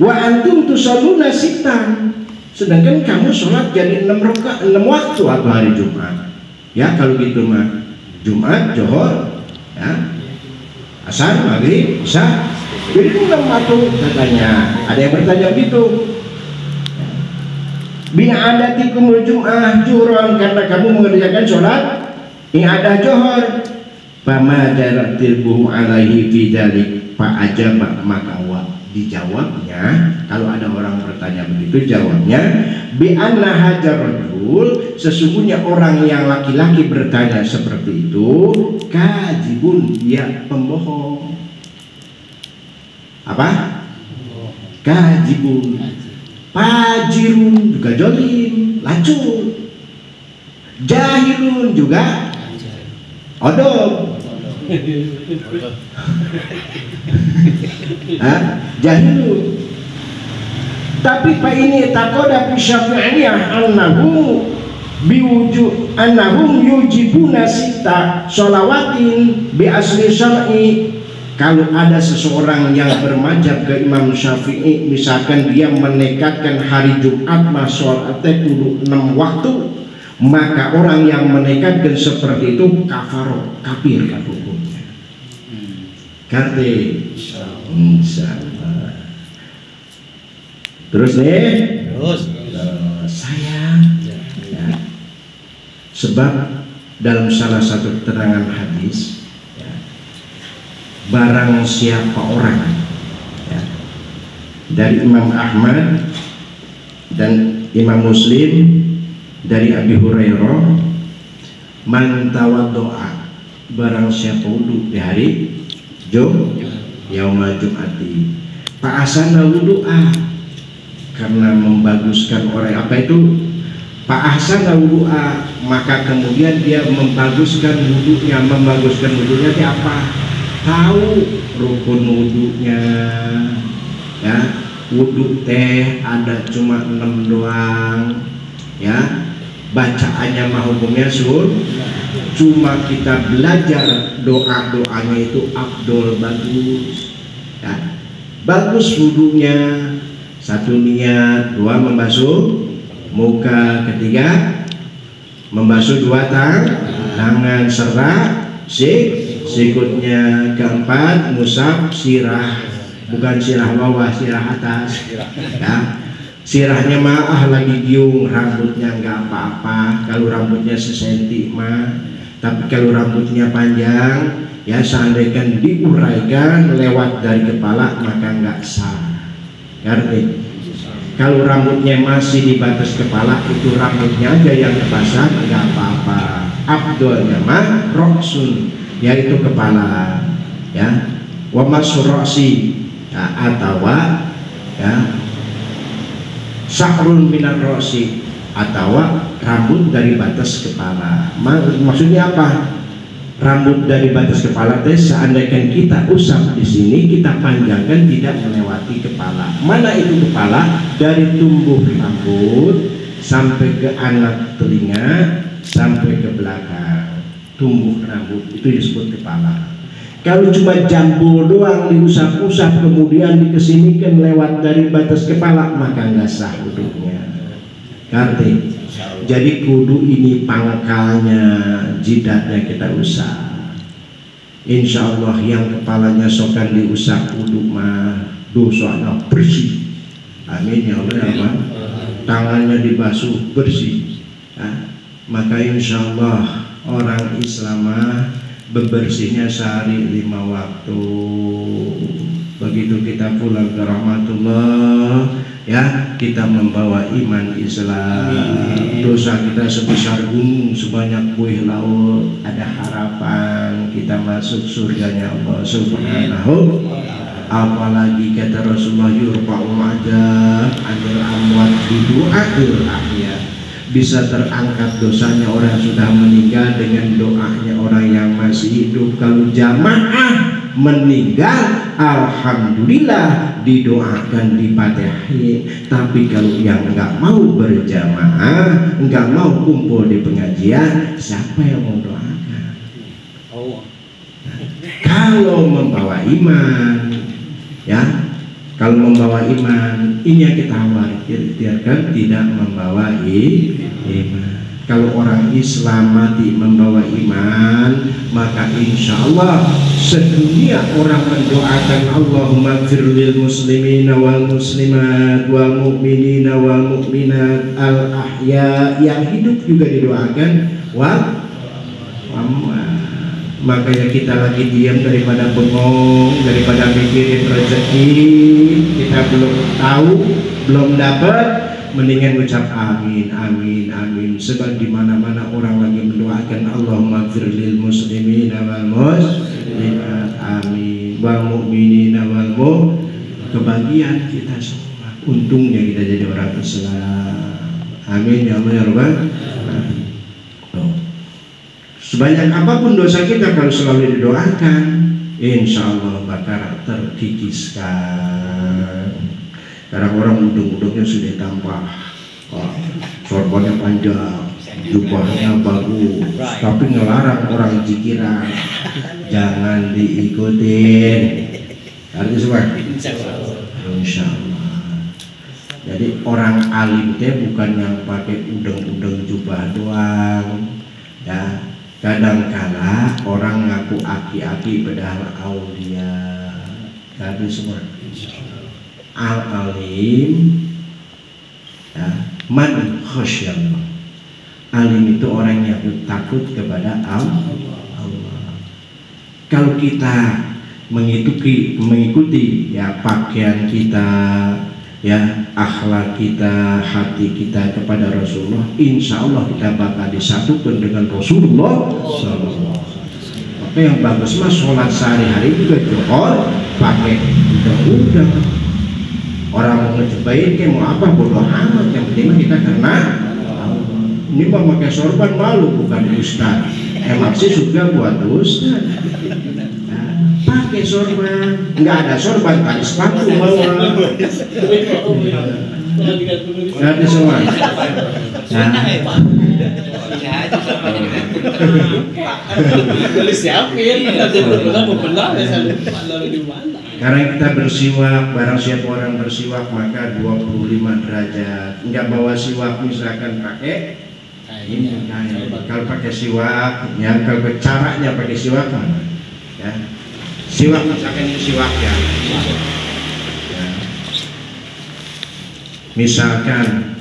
Wa antum tusalluna sitan, sedangkan kamu sholat jadi 6 waktu atau hari Jumat. Ya kalau gitu mah Jumat, Johor, ya, Asar, Maghrib, Isya, Jadi Imam Matu katanya, ada yang bertanya gitu. Bi'adatikumul jum'ah juhron, karena kamu mengerjakan sholat i'adah johor. Fama jaratilbuhu alaihi fidalik fa'ajaba, maka dijawabnya, kalau ada orang bertanya begitu, jawabnya bi'anna hajar rajul, sesungguhnya orang yang laki-laki bertanya seperti itu kadzibun, dia pembohong. Apa? Kadzibun. Fajirun juga jolim, lacu. Jahilun juga odol. Jahilun. Tapi pak ini takoda fi syafi'iyah annahum yujibuna sita sholawatin bi asli syar'i. Kalau ada seseorang yang bermadzhab ke Imam Syafi'i, misalkan dia menekatkan hari Jumat sholatnya kudu 6 waktu, maka orang yang menekatkan seperti itu kafaro, kafir kan hukumnya. Karte insyaallah. Terus nih, saya ya, sebab dalam salah satu keterangan hadis, barang siapa orang ya, dari Imam Ahmad dan Imam Muslim dari Abi Hurairah, man tawaddo'a, barang siapa wudu di hari yaumul jum'ati, fa ahsana wudu'a, karena membaguskan orang apa itu fa ahsana wudu'a, maka kemudian dia membaguskan wudunya itu apa? Tahu rukun wudunya ya, wudu teh ada cuma 6 doang ya, bacaannya mah hukumnya cuma kita belajar doanya itu afdol, bagus ya, bagus wudunya. 1 niat, 2 membasuh muka, 3 membasuh 2 tangan serta sikutnya, 4 ngusap sirah, bukan sirah bawah, sirah atas ya. Sirahnya mah lagi giung, rambutnya nggak apa-apa kalau rambutnya sesenti mah, tapi kalau rambutnya panjang ya, seandainya diuraikan lewat dari kepala maka nggak sah. Ngerti? Kalau rambutnya masih di batas kepala, itu rambutnya aja yang kebasah, nggak apa-apa. Abdulnya mah roksun, yaitu kepala ya, wa masrosi ya, atau ya sakrun minar rosi, atau rambut dari batas kepala. Maksudnya apa? Rambut dari batas kepala teh seandainya kita usap di sini, kita panjangkan tidak melewati kepala. Mana itu kepala? Dari tumbuh rambut sampai ke anak telinga sampai ke belakang. Tumbuh rambut itu disebut kepala. Kalau cuma jambul doang diusap-usap kemudian dikesinikan lewat dari batas kepala, maka nggak sah wudunya. Ngerti? Jadi kudu ini pangkalnya, jidatnya kita usap. Insya Allah yang kepalanya sokan diusap wudu mah dosanya bersih. Amin ya Allah ya Allah. Tangannya dibasuh bersih. Maka insya Allah orang Islam bebersihnya sehari 5 waktu. Begitu kita pulang ke rahmatullah ya, kita membawa iman Islam. Dosa kita sebesar gunung, sebanyak buih laut, ada harapan kita masuk surganya Allah subhanahu. Apalagi kata Rasulullah, yurfa'ul adab anil amwat bidu'atil ahya, bisa terangkat dosanya orang sudah meninggal dengan doanya orang yang masih hidup. Kalau jamaah meninggal, alhamdulillah didoakan, dipatihi. Tapi kalau yang nggak mau berjamaah, nggak mau kumpul di pengajian, siapa yang mau doakan? Kalau membawa iman ya, kalau membawa iman, ini yang kita khawatirkan, tidak membawa iman. Kalau orang Islam mati membawa iman, maka insya Allah sedunia orang mendoakan Allahumma gfir lil muslimina wal muslimat wal mu'minina wal mu'minat al ahya, yang hidup juga didoakan wal amwat. Makanya kita lagi diam daripada bengong, daripada mikirin rezeki kita belum tahu, belum dapat, mendingan ucap amin, amin, amin. Sebab di mana-mana orang lagi mendoakan Allahumma gfir lil muslimina wal muslimat, amin, wal mu'minina wal mu'minat. Kebahagiaan kita semua. Untungnya kita jadi orang Islam. Amin ya Allah ya Rabbal alamin. Sebanyak apapun dosa kita, kalau selalu didoakan, insya Allah bakal terkikiskan. Kadang orang udung-udungnya sudah tampak, sorbannya panjang, jubahnya bagus, tapi ngelarang orang jikiran, jangan diikutin. Artinya semua, insya Allah. Jadi orang alim teh bukan yang pakai udeng-udeng jubah doang, ya. Kadang-kala orang ngaku aki-aki padahal aulia. Kami semua al-alim, ya, man khasyallah. Alim itu orang yang takut kepada Allah. Kalau kita mengikuti ya pakaian kita, ya akhlak kita, hati kita kepada Rasulullah, insya Allah kita bakal disatukan dengan Rasulullah SAW. Maka yang bagus mah sholat sehari-hari juga johor pakai udang-udang. Orang mau ngejebain kayak mau apa bodoh amat, yang penting kita karena ini mah pakai sorban malu, bukan ustaz. Emang sih surga buat ustaz. Pakai sorban, nggak ada sorban tadi sepatu bawa. Nanti semua. Karena kita bersiwak, barang siapa orang bersiwak maka 25 derajat. Nggak bawa siwak misalkan pakai ini, kalau pakai siwak, ya kalau caranya pakai siwak, ya. Siwak misalkan ini siwak ya. Misalkan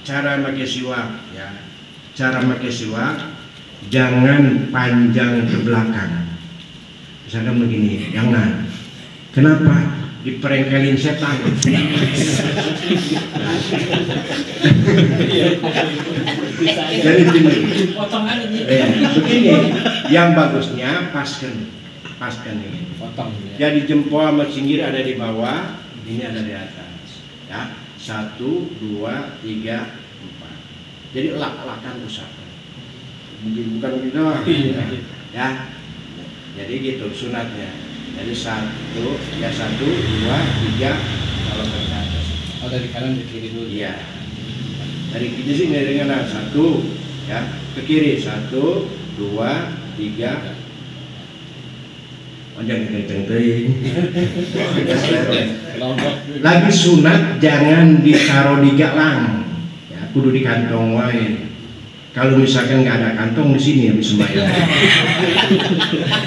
cara pakai siwak ya. Cara pakai siwak jangan panjang ke belakang. Misalkan begini, jangan. Kenapa? Diperengkelin setan. Jadi begini, begini, yang bagusnya paskan ini. Jadi jempol sama singgir ada di bawah, ini ada di atas. Ya, 1, 2, 3, 4. Jadi lak-lakan usahakan. Bukan begitu, ya. Jadi gitu sunatnya. Jadi 1, 2, 3 kalau ke atas. Oh, dari kanan ke kiri dulu. Iya. Dari kiri sih dari kanan 1, ya ke kiri 1, 2, 3. Jangan kenceng-kenceng. Lagi sunat jangan ditaruh di galang, ya kudu di kantong wae. Kalau misalkan nggak ada kantong di sini habis sembahyang.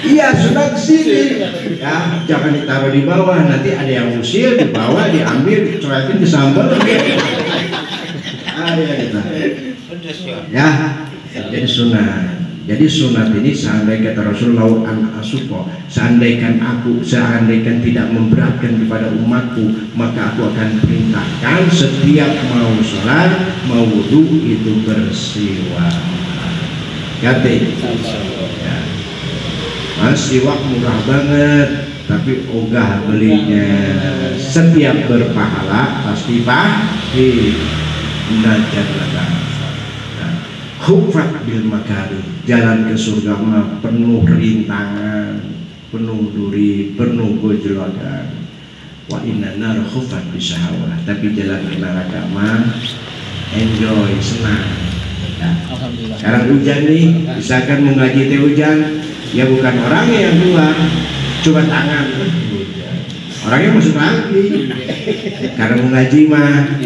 Iya sunat di sini, ya jangan ditaruh di bawah. Nanti ada yang usil di bawah diambil, coretin di sambal. Ya, jadi sunat. Jadi sunat ini seandainya kata Rasulullah asupo, seandainya tidak memberatkan kepada umatku, maka aku akan perintahkan setiap mau sholat, mau wudhu itu bersiwak. Kati, ya. Mas siwak murah banget, tapi ogah belinya. Setiap berpahala pasti pahit. Najarlah. Hufat bil makari, jalan ke surga mah penuh rintangan, penuh duri, penuh gojlokan. Wa inna nar hufat bisahawah, tapi jalan ke neraka mah enjoy, senang. Ya. Alhamdulillah. Sekarang hujan nih, misalkan mau ngaji teh hujan, ya bukan orangnya yang keluar, coba tangan. Orangnya masuk lagi, karena mau ngaji mah.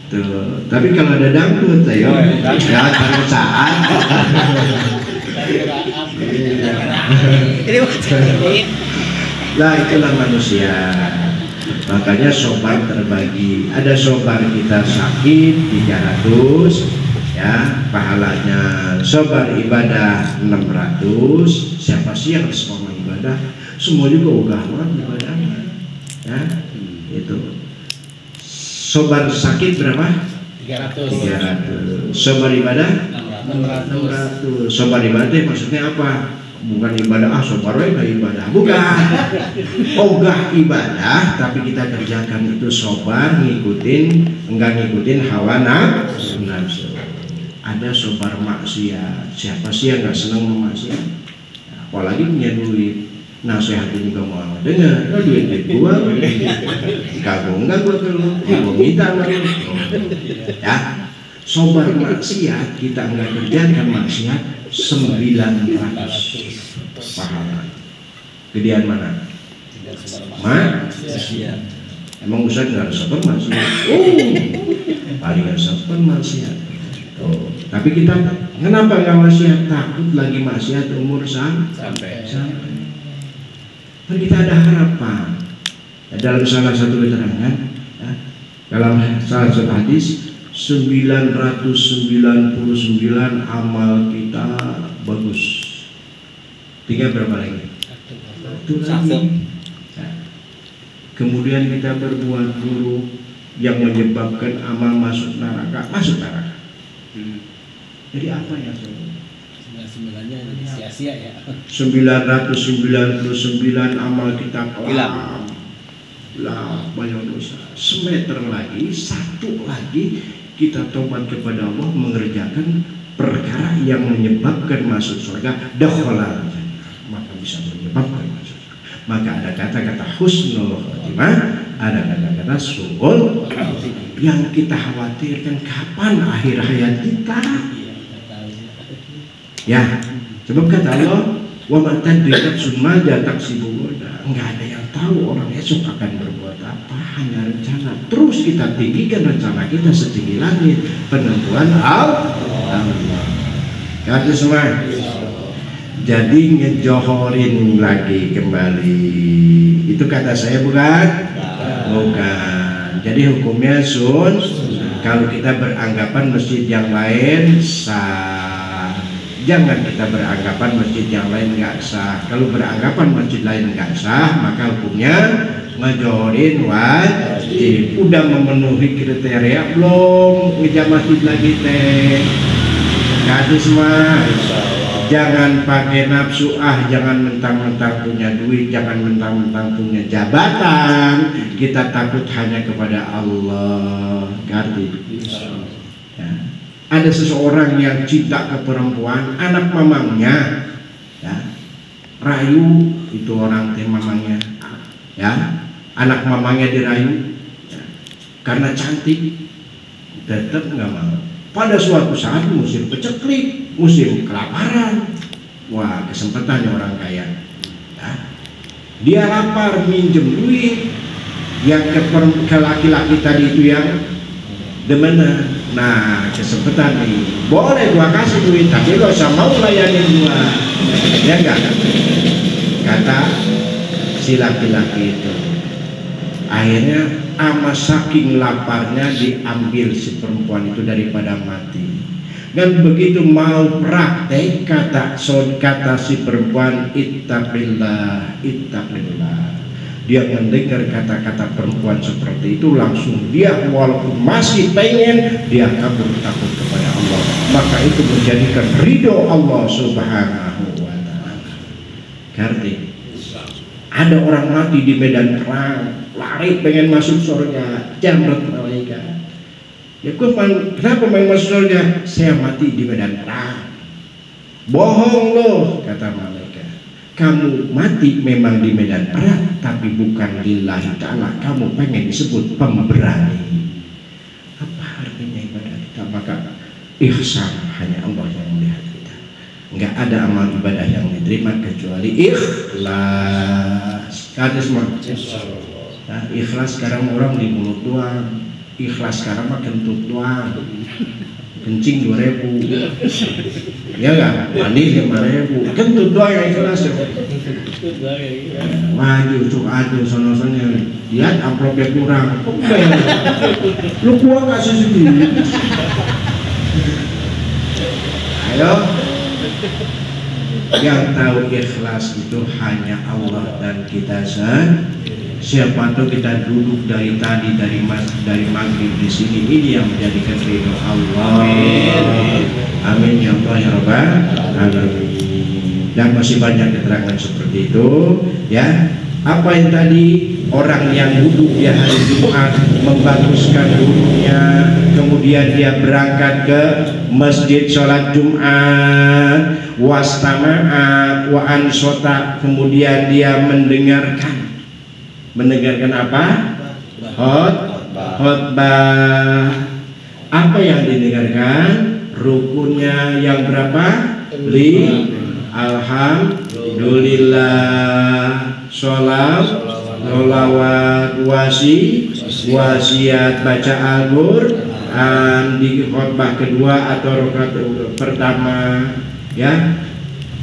Tuh. Tapi kalau ada dangdut, ayo, ya pada saat. Nah itulah manusia. Makanya sobar terbagi. Ada sobar kita sakit 300, ya pahalanya. Sobar ibadah 600. Siapa sih yang semua ibadah? Semua juga ugahan ibadahnya. Ya, itu. Sobar sakit berapa? 300. Sobar ibadah 600. Sobar ibadah maksudnya apa? Bukan ibadah, sobar itu ibadah. Bukan. Ogah ibadah, tapi kita kerjakan itu sobar, enggak ngikutin hawa nafsu. Ada sobar maksiat. Siapa sih yang nggak senang memaksiat? Apalagi punya duit. Nasihatin juga mau dengar, duit gua kagum enggak gua kalau gua minta sama lu. Ya, sobar maksiat kita enggak kerjakan maksiat 900 pahala. Gedean mana? Maksiat. Emang Ustaz nggak sobar maksiat? Paling nggak sobar maksiat. Tapi kita kenapa nggak maksiat? Takut lagi maksiat umur sampai. Dan kita ada harapan. Dalam salah satu keterangan, ya, dalam salah satu hadis, 999 amal kita bagus. Tinggal berapa lagi? Satu lagi. Ya. Kemudian kita berbuat buruk yang menyebabkan amal masuk neraka. Jadi apa ya? Sebenarnya sia-sia ya. 999 amal kita kelam. Lah banyak dosa. Semeter lagi, satu lagi kita tobat kepada Allah mengerjakan perkara yang menyebabkan masuk surga. Dakhala, maka bisa menyebabkan masuk surga. Maka ada kata-kata husnul khotimah, ada kata-kata su'ul yang kita khawatirkan kapan akhir hayat kita. Ya, sebab kata Allah, wa man tadri nafsun ma taksibu ghadan. Enggak ada yang tahu orang esok akan berbuat apa, hanya rencana. Terus kita tinggikan rencana kita setinggi langit, penentuan Allah. Kata semua. Jadi ngejohorin lagi kembali. Itu kata saya bukan? Bukan. Jadi hukumnya kalau kita beranggapan masjid yang lain sah. Jangan kita beranggapan masjid yang lain nggak sah. Kalau beranggapan masjid lain nggak sah, maka hukumnya ngejorin wajib. Udah memenuhi kriteria belum? Ngejar masjid lagi teh. Kasih semua. Jangan pakai nafsu, jangan mentang-mentang punya duit, jangan mentang-mentang punya jabatan. Kita takut hanya kepada Allah. Ngerti? Ada seseorang yang cinta ke perempuan, anak mamangnya, ya, rayu itu orang teh mamangnya, ya, anak mamangnya dirayu, ya, karena cantik, tetap nggak mau. Pada suatu saat musim peceklik, musim kelaparan, wah kesempatannya orang kaya, ya. Dia lapar minjem duit, yang ke laki-laki tadi itu yang demenan. Nah kesempatan nih, boleh gua kasih duit tapi lo sama mau layanin gua, ya enggak? Kata si laki-laki itu. Akhirnya ama saking laparnya diambil si perempuan itu daripada mati. Dan begitu mau praktek kata si perempuan ittaqillah. Dia mendengar kata-kata perempuan seperti itu, langsung dia walaupun masih pengen, dia kabur takut kepada Allah. Maka itu menjadikan ridho Allah Subhanahu wa ta'ala. Ngerti? Ada orang mati di medan perang, lari pengen masuk surga, jamret malaikat. Ya kenapa pengen masuk surga? Saya mati di medan perang. Bohong loh, kata malaikat. Kamu mati memang di medan perang, tapi bukan lillahi ta'ala. Kamu pengen disebut pemberani. Apa artinya ibadah kita? Maka ihsan, hanya Allah yang melihat kita. Enggak ada amal ibadah yang diterima kecuali ikhlas. Ada semua. Nah, ikhlas sekarang orang di mulut doang. Ikhlas sekarang mah kentut doang. Kencing 2.000. Ya enggak? Mandi 5.000. Kentut doang yang ikhlas. Maju cuk aduh sono-sono. Lihat amplopnya kurang. Lu kuat kasih sendiri. Ayo. Yang tahu ikhlas itu hanya Allah dan kita sendiri. Siapa tahu kita duduk dari tadi dari maghrib di sini, ini yang menjadikan ridho Allah. Amin ya Allah ya Rabbal alamin. Dan masih banyak keterangan seperti itu, ya. Apa yang tadi orang yang duduk di hari Jumat membaguskan duduknya, kemudian dia berangkat ke masjid sholat Jumat, wastama'a wa ansota, kemudian dia mendengarkan apa? Khotbah. Apa yang didengarkan? Rukunnya yang berapa? Alhamdulillah. Sholawat, wasiat, baca Al-Qur'an di khotbah kedua atau rakaat pertama, ya.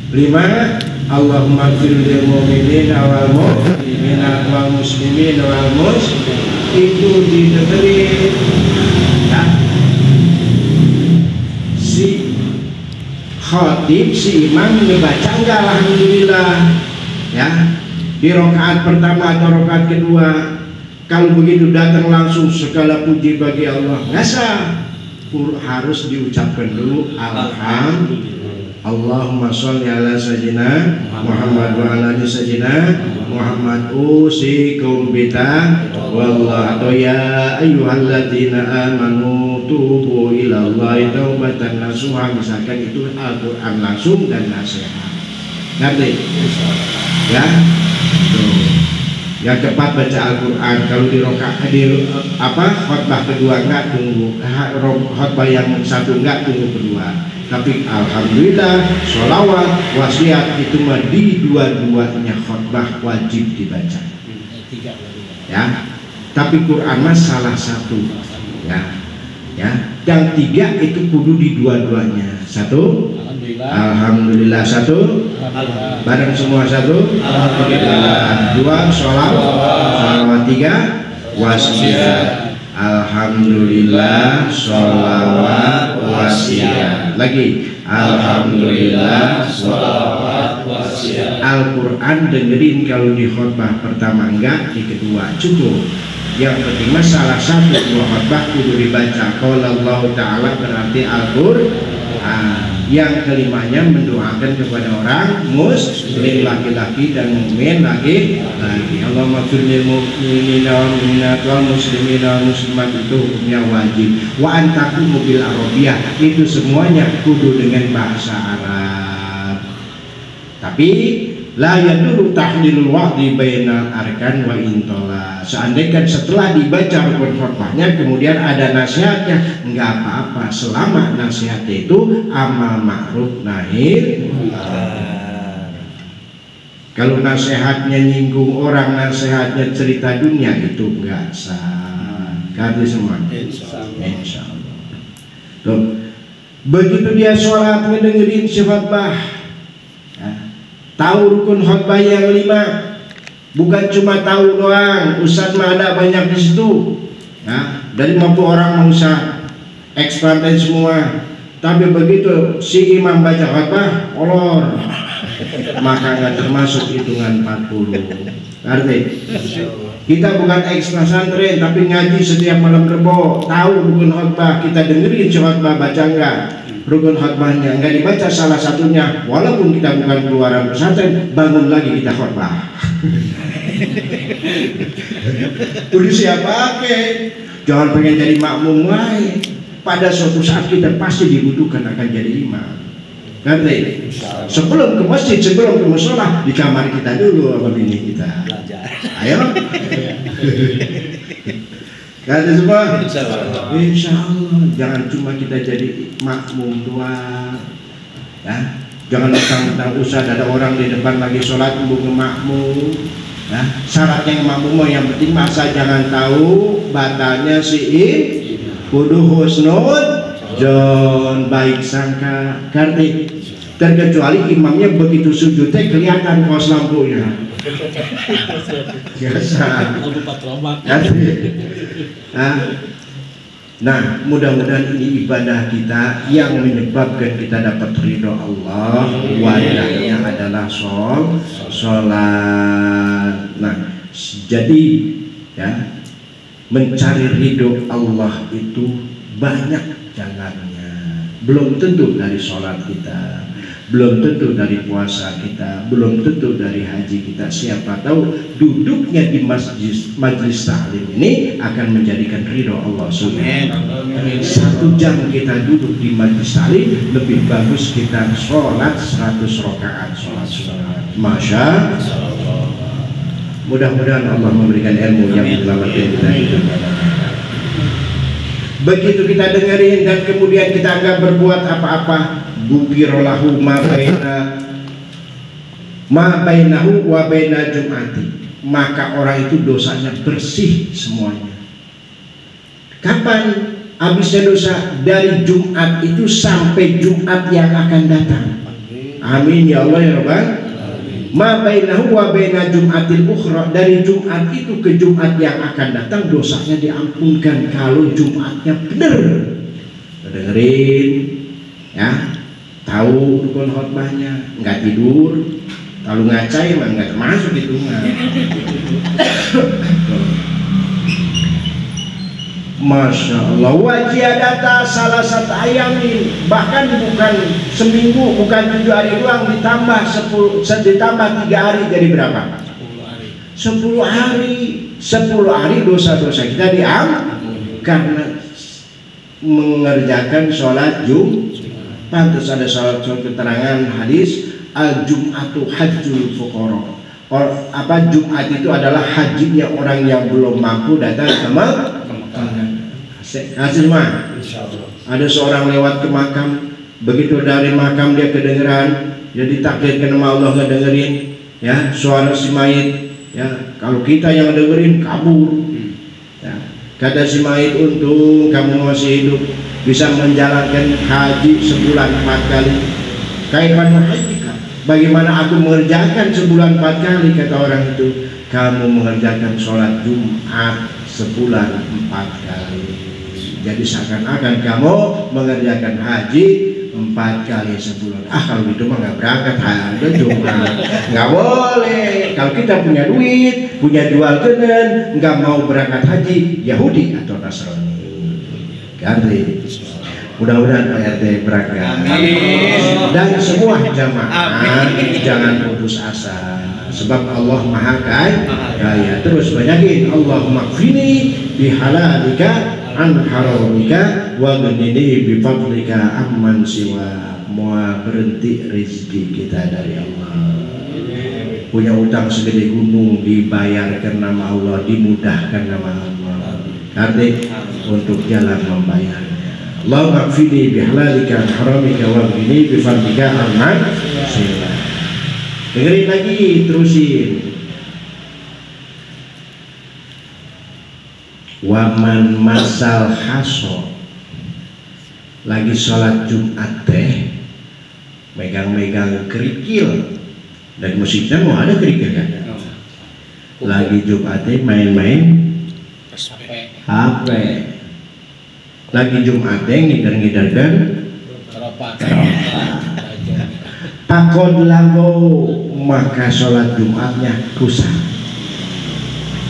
5. Allahumma ighfir lil mu'minin wal mu'minat wal muslimin wal itu didengerin, ya. Si khatib, si imam membaca enggak alhamdulillah, ya, di rakaat pertama atau rakaat kedua. Kalau begitu datang langsung segala puji bagi Allah, nggak sah, harus diucapkan dulu alhamdulillah. Allahumma sholli ala sayyidina Muhammad wa ala ali sayyidina Muhammad usikum bita wallah, atau ya ayyuhalladzina amanu tubu ilallahi taubatan nasuha, misalkan itu Al-Qur'an langsung dan nasihat. Ngerti? Ya. Tuh. Yang keempat baca Al-Qur'an. Kalau di khotbah kedua enggak tunggu, khotbah yang satu enggak tunggu kedua. Tapi alhamdulillah, sholawat, wasiat itu mah di dua-duanya khotbah wajib dibaca. Ya. Tapi Quran mah salah satu. Ya. Ya. Yang 3 itu kudu di dua-duanya. 1 alhamdulillah, 1 bareng semua, 1 alhamdulillah, 2 sholawat, 3 wasiat. Alhamdulillah, sholawat, wasiat. Lagi alhamdulillah, sholawat, wasiat. Al-Quran dengerin kalau di khutbah pertama enggak, di kedua cukup. Yang penting masalah satu dua khutbah kudu dibaca. Kalau Allah Ta'ala berarti Al-Quran. Yang kelimanya mendoakan kepada orang muslim laki-laki dan mukmin laki-laki. Allahumma ighfir lil mu'minina wal mu'minat wal muslimina wal muslimat, itu hukumnya wajib. Wa antaqumu bil arabiyah, itu semuanya kudu dengan bahasa Arab. Tapi la yaduru tahlilul waqti bainal arkan wa intola. Seandainya setelah dibaca rukun khutbahnya kemudian ada nasihatnya, enggak apa-apa selama nasihatnya itu amal ma'ruf nahi munkar. Kalau nasihatnya nyinggung orang, nasihatnya cerita dunia, itu enggak sah. Ganti semua. Insyaallah. Tuh. Begitu dia sholat ngedengerin si khutbah, tahu rukun khutbah yang 5, bukan cuma tahu doang. Ustadz mah ada banyak di situ. Nah, dari 50 orang mau usah ekspanten semua. Tapi begitu si imam baca khutbah, olor, maka nggak termasuk hitungan 40. Arti kita bukan ekstra santren, tapi ngaji setiap malam Rebo, tahu rukun khutbah, kita dengerin khutbah, baca enggak rukun khutbahnya, enggak dibaca salah satunya, walaupun kita bukan keluaran pesantren, bangun lagi kita khutbah. Udah siapa ke? Jangan pengen jadi makmum lain. Pada suatu saat kita pasti dibutuhkan akan jadi imam. Ngerti? Sebelum ke masjid, sebelum ke musola, di kamar kita dulu sama bini kita. Ayo. Kata semua? Insyaallah. Insya Allah. Jangan cuma kita jadi makmum doang. Ya. Jangan mentang-mentang usah ada orang di depan lagi sholat bukan makmum. Ya. Syaratnya makmum yang penting masa jangan tahu batalnya kudu husnul John baik sangka karena terkecuali imamnya begitu sujudnya kelihatan kos lampunya biasa. Nah mudah-mudahan ini ibadah kita yang menyebabkan kita dapat ridho Allah. Wadahnya adalah sholat. Nah jadi ya mencari ridho Allah itu banyak jalannya. Belum tentu dari sholat kita, belum tentu dari puasa kita, belum tentu dari haji kita. Siapa tahu duduknya di majlis ta'lim ini akan menjadikan ridho Allah Subhanahu. 1 jam kita duduk di majlis ta'lim lebih bagus kita sholat 100 rakaat sholat. Masya Allah. Mudah-mudahan Allah memberikan ilmu yang menyelamatkan kita itu. Begitu kita dengerin dan kemudian kita nggak berbuat apa-apa, gufirolahu ma bainahu wa baina jum'ati, maka orang itu dosanya bersih semuanya. Kapan habisnya dosa? Dari Jumat itu sampai Jumat yang akan datang. Amin ya Allah ya Rabbal. Ma bainahu wa baina jum'atil ukhra, dari Jumat itu ke Jumat yang akan datang dosanya diampunkan kalau Jumatnya benar. Dengerin ya, tahu dukun khotbahnya, nggak tidur, kalau ngacai emang nggak termasuk hitungan. Masya Allah. Wajiyadata salah satu ayamin, bahkan bukan seminggu, bukan 7 hari doang, ditambah 3 hari jadi berapa? 10 hari. 10 hari dosa-dosa kita karena mengerjakan sholat Jumat. Pantas ada salah satu keterangan hadis al-Jum'atu hajjul fuqara. Jumat itu adalah hajinya orang yang belum mampu datang ke Hasil mah ada seorang lewat ke makam, begitu dari makam dia kedengeran, dia ditakdirkan sama Allah ngedengerin ya suara si mayit ya. Kalau kita yang dengerin kabur ya. Kata si mayit, untung kamu masih hidup bisa menjalankan haji sebulan 4 kali. Kaifan hajika, bagaimana aku mengerjakan sebulan 4 kali? Kata orang itu, kamu mengerjakan sholat Jumat sebulan 4 kali. Jadi seakan-akan kamu mengerjakan haji 4 kali sebulan. Kalau gitu mah nggak berangkat haji Jumat. Nggak boleh. Kalau kita punya duit, punya jual genen, nggak mau berangkat haji, Yahudi atau Nasrani. Ganti. Mudah-mudahan Pak RT berangkat. Dan semua jamaah jangan putus asa. Sebab Allah Maha Kaya. Terus banyakin Allahumma kfini bihalalika an haramika wa ghnini bi fadlika amman siwa. Mau berhenti rezeki kita dari Allah. Punya utang segede gunung dibayarkan nama Allah, dimudahkan nama Allah. Artinya untuk jalan membayarnya. Allahumma kfini bihalalika an haramika wa ghnini bi fadlika amman siwa. Dengerin lagi, terusin. Waman masal haso, lagi sholat Jumat teh megang-megang kerikil, dan musiknya mau ada kerikil kan? Lagi Jumat teh main-main HP. Lagi Jumat teh ngidar-ngidarkan pakod lago, maka sholat Jumatnya rusak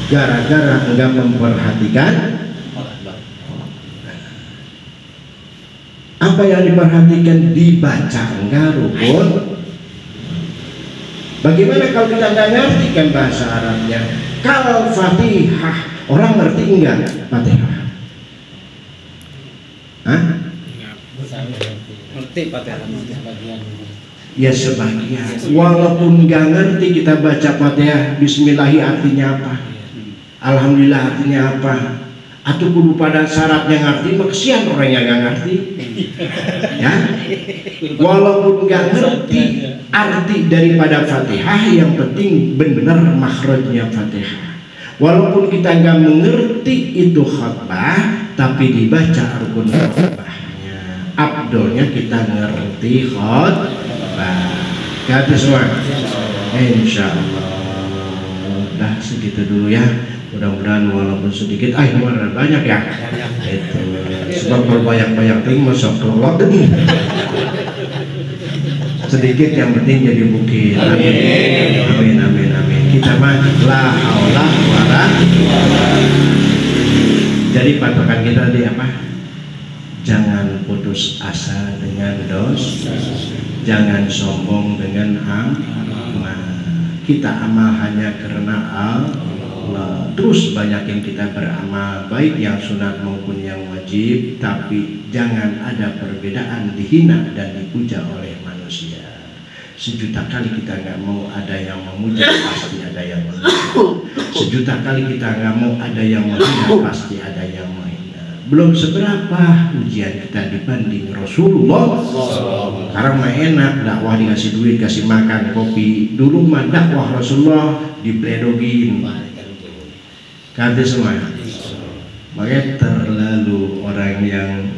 gara-gara enggak memperhatikan apa yang diperhatikan, dibaca enggak rukun. Bagaimana kalau kita enggak ngerti kan bahasa Arabnya? Kalau Fatihah orang ngerti enggak Fatihah? Hah? Ngerti Fatihah sebagian. Ya sebagian. Walaupun nggak ngerti kita baca Fatihah, Bismillahi artinya apa? Alhamdulillah artinya apa? Atau kudu pada syaratnya ngerti, mah kesian orang yang gak ngerti. Ya, walaupun gak ngerti arti daripada Fatihah, yang penting benar makhrajnya Fatihah. Walaupun kita gak mengerti itu khutbah, tapi dibaca rukun khutbahnya. Abdolnya kita ngerti khutbah. Kata semua, insya Allah. Dah segitu dulu ya. Mudah-mudahan walaupun sedikit, banyak ya. Itu. Sebab kalau banyak-banyak ting masuk keluar. Sedikit yang penting jadi bukit. Amin. Amin amin amin. Kita mah la haula wala. Jadi patokan kita di apa? Jangan putus asa dengan dosa. Jangan sombong dengan amal. Kita amal hanya karena Allah. Terus banyakin kita beramal baik yang sunat maupun yang wajib, tapi jangan ada perbedaan dihina dan dipuja oleh manusia. Sejuta kali kita nggak mau ada yang memuja, pasti ada yang memuja. Sejuta kali kita nggak mau ada yang menghina, pasti ada yang menghina. Belum seberapa ujian kita dibanding Rasulullah. Sekarang mah enak, dakwah dikasih duit, kasih makan, kopi. Dulu mah dakwah Rasulullah dipledogin. Kata semua, makanya terlalu orang yang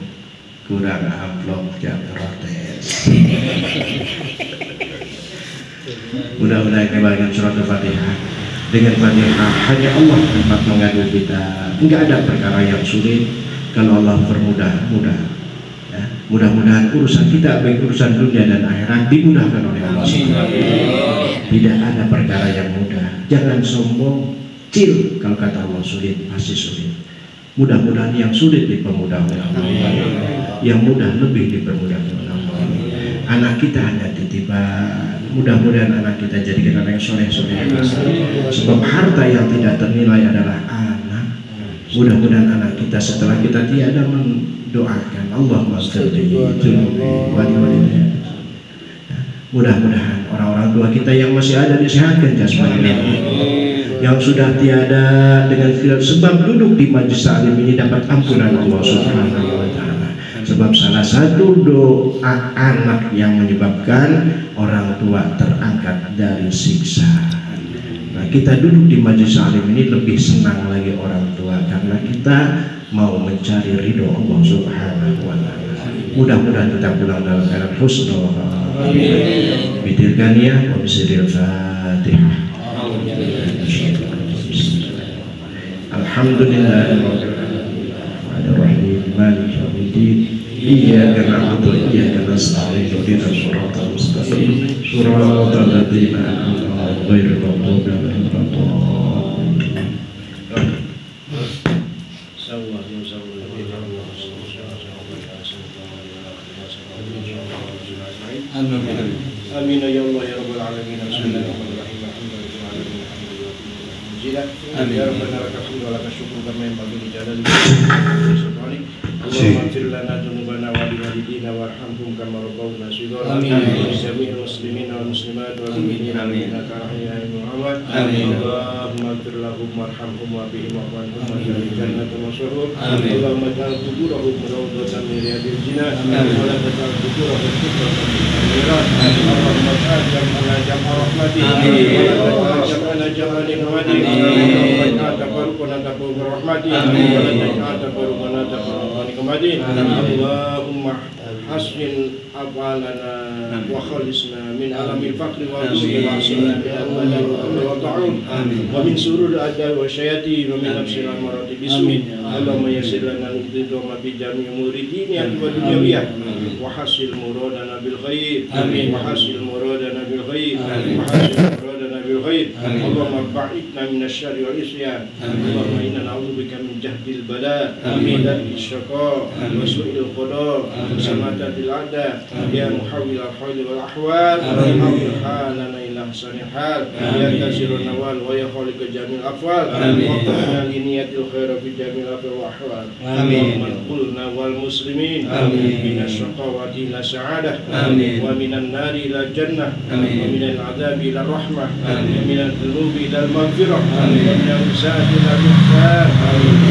kurang amplop yang protes. Mudah-mudahan kita bagian surat Al-Fatihah. Dengan Fatihah hanya Allah tempat mengadu kita. Enggak ada perkara yang sulit kalau Allah permudah, mudah. Ya, mudah-mudahan urusan kita baik urusan dunia dan akhirat dimudahkan oleh Allah. Tidak ada perkara yang mudah. Jangan sombong. Kalau kata Allah sulit, pasti sulit. Mudah-mudahan yang sulit dipermudah oleh Allah, yang mudah lebih dipermudah oleh Allah. Anak kita hanya titipan. Mudah-mudahan anak kita jadikan anak yang soleh-soleh. Sebab harta yang tidak ternilai adalah anak. Mudah-mudahan anak kita setelah kita tiada mendoakan Allah mudah-mudahan orang-orang tua kita yang masih ada disehatkan jasmani, yang sudah tiada dengan sebab duduk di majelis taklim ini dapat ampunan Allah Subhanahu wa taala. Sebab salah satu doa anak yang menyebabkan orang tua terangkat dari siksa. Nah, kita duduk di majelis taklim ini lebih senang lagi orang tua karena kita mau mencari ridho Allah Subhanahu wa taala. Mudah-mudahan kita pulang dalam keadaan husnul khatimah. Bidirkan ya wa bisiril Fatihah. Alhamdulillahirrahmanirrahim. Maliki yaumiddin. Iyyaka na'budu wa iyyaka nasta'in. Ihdinas siratal mustaqim. Siratal ladzina an'amta 'alaihim ghairil maghdubi 'alaihim waladdallin. Amin ya Allah ya rabbal alamin. Bismillahirrahmanirrahim. Alhamdulillahirabbil alamin. Amin ya rabbana lakal hamdu wa lakal syukru kama yanbaghi li jalali wajhika. Allahumma ighfir lana dhunubana wa li walidina warhamhum kama rabbawna shighara. Amin. Jami'il muslimina wal muslimat wal mu'minina innaka hayyun Muhammad. Amin. Allahumma ighfir lahum warhamhum wa bihim wa'anhum wa ja'al jannatan masuhur. Allahumma ij'al quburahum rawdatan min riyadil jinan wa la taj'al quburahum fitnatan lil kafirin. Allahumma ij'al jam'ana jam'a rahmatik wa la taj'al jam'ana jam'a ni'matik. Allahumma ij'al tafarruqana tafarruqa rahmatik wa la taj'al tafarruqana tafarruqa ni'matik. Allahumma hasbin afalana wa khalisna min alamil faqri wa dhurri wa asilna min al-bala wa ta'un wa min surur al-adha wa syayati wa min nafsil al-marati bismi. Allahumma yassir lana al-iqtidama bi jami'i muridina wa dunyawiyah wa hasil muradana bil khair wa hasil muradana bil khair wa hasil muradana bil khair. Allahumma ba'idna min asy-syarri wal isyan. Allahumma inna na'udzubika min jahdil bala wa daril syaqa wa su'il qada wa samatatil a'da. Ya muhawwil al-hal wal ahwal hawwil halana ila ahsanil hal. Ya kasirun nawal wa ya khaliq jamil afwal wa qina li niyatil khair fi jamil afwal wa ahwal. Allahumma qulna wal muslimin min asy-syaqawati ila sa'adah wa minan nari ila jannah wa minal 'adzabi ila rahmah wa minal الذنوب إلى المغفرة ومن الساءة إلى الإحسان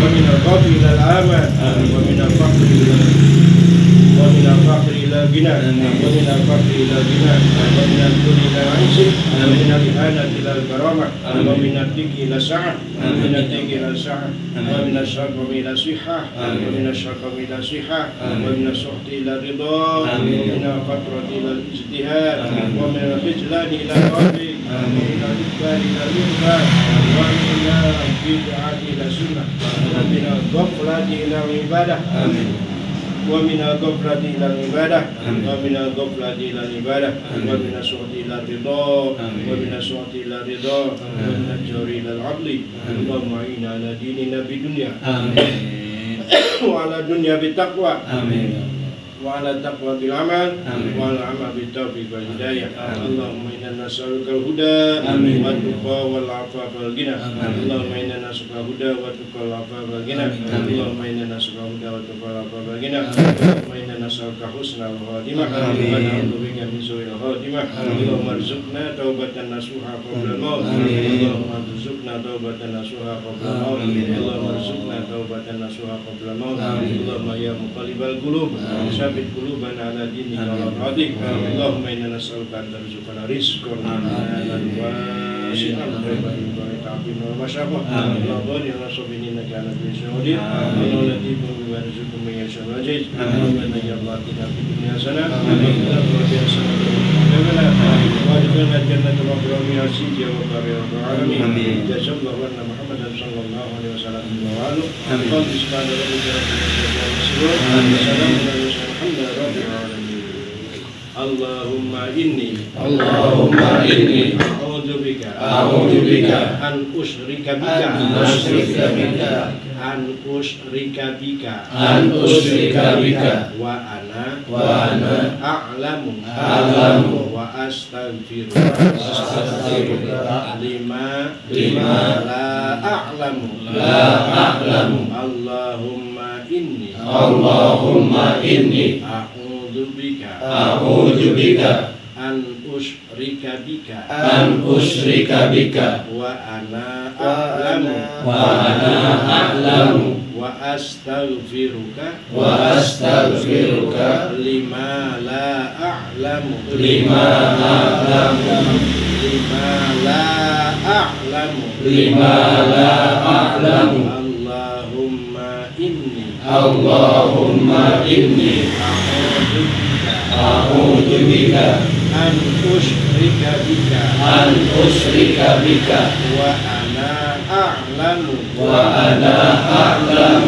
ومن الخوف إلى الأمان ومن الفقر إلى الغنى ومن الفقر إلى الغنى ومن الذل إلى العز ومن الإهانة إلى الكرامة ومن الضيق إلى السعة ومن الضيق إلى السعة ومن السقم إلى الصحة ومن السقم إلى الصحة ومن السخط إلى الرضا ومن الفترة إلى الاجتهاد ومن الخذلان إلى الرضي ومن الإقبال إلى الإقبال ومن البدعة إلى السنة ومن الغفلة إلى العبادة ومن الغفلة إلى العبادة ومن الغفلة إلى العبادة ومن السخط إلى الرضا ومن السخط إلى الرضا ومن الجور إلى العدل اللهم أعنا على ديننا بدنيا وعلى الدنيا بالتقوى وعلى التقوى بالعمل وعلى العمل بالتوفيق والهداية اللهم إنا نسألك الهدى والتقى والعفاف والغنى اللهم إنا نسألك الهدى والتقى والعفاف والغنى اللهم إنا نسألك الهدى والتقى والعفاف والغنى اللهم إنا نسألك حسن الخاتمة ونعوذ بك من سوء الخاتمة اللهم ارزقنا توبة نصوحا قبل الموت اللهم ارزقنا توبة نصوحا قبل الموت اللهم ارزقنا توبة نصوحا قبل الموت اللهم يا مقلب القلوب ثبت قلوبنا على دينك وطاعتك اللهم إنا نسألك أن ترزقنا رزقا حلالا واسعا طيبا من تعظيم ومشقة لا ضار ولا صبر إنك على كل شيء قدير اللهم لطيف بما يرزق من يشاء ويجيد اللهم إن يرضاكنا في الدنيا حسنة وفي الآخرة حسنة وادخلنا الجنة وأكرم من السيد يا وقار يا رب العالمين جزا الله أن محمدا صلى الله عليه وسلم وعلى قال سبحان ربك رب العزة عما يصفون وسلام على المرسلين الحمد لله رب العالمين اللهم إني أعوذ بك أن أشرك بك وأنا أعلم وأستغفرك لما لا أعلم اللهم إني أعوذ بك أن أشرك بك وأنا أعلم وأستغفرك لما لا أعلم اللهم إني أعوذ بك أن أشرك بك وأنا أعلم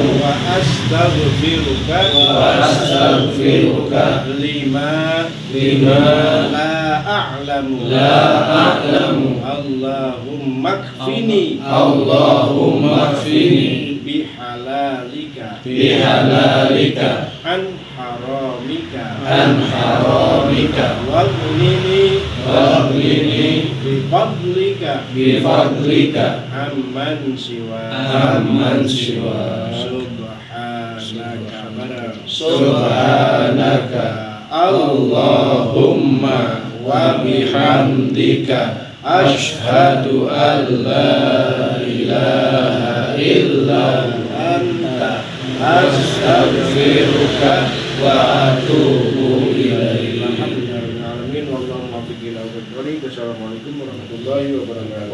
وأستغفرك لما لا أعلم اللهم اكفني بحلالك عن حرامك واغنني بفضلك عمن سواك سبحانك اللهم وبحمدك أشهد أن لا إله إلا أنت أستغفرك وأتوب إليك. Assalamualaikum warahmatullahi wabarakatuh.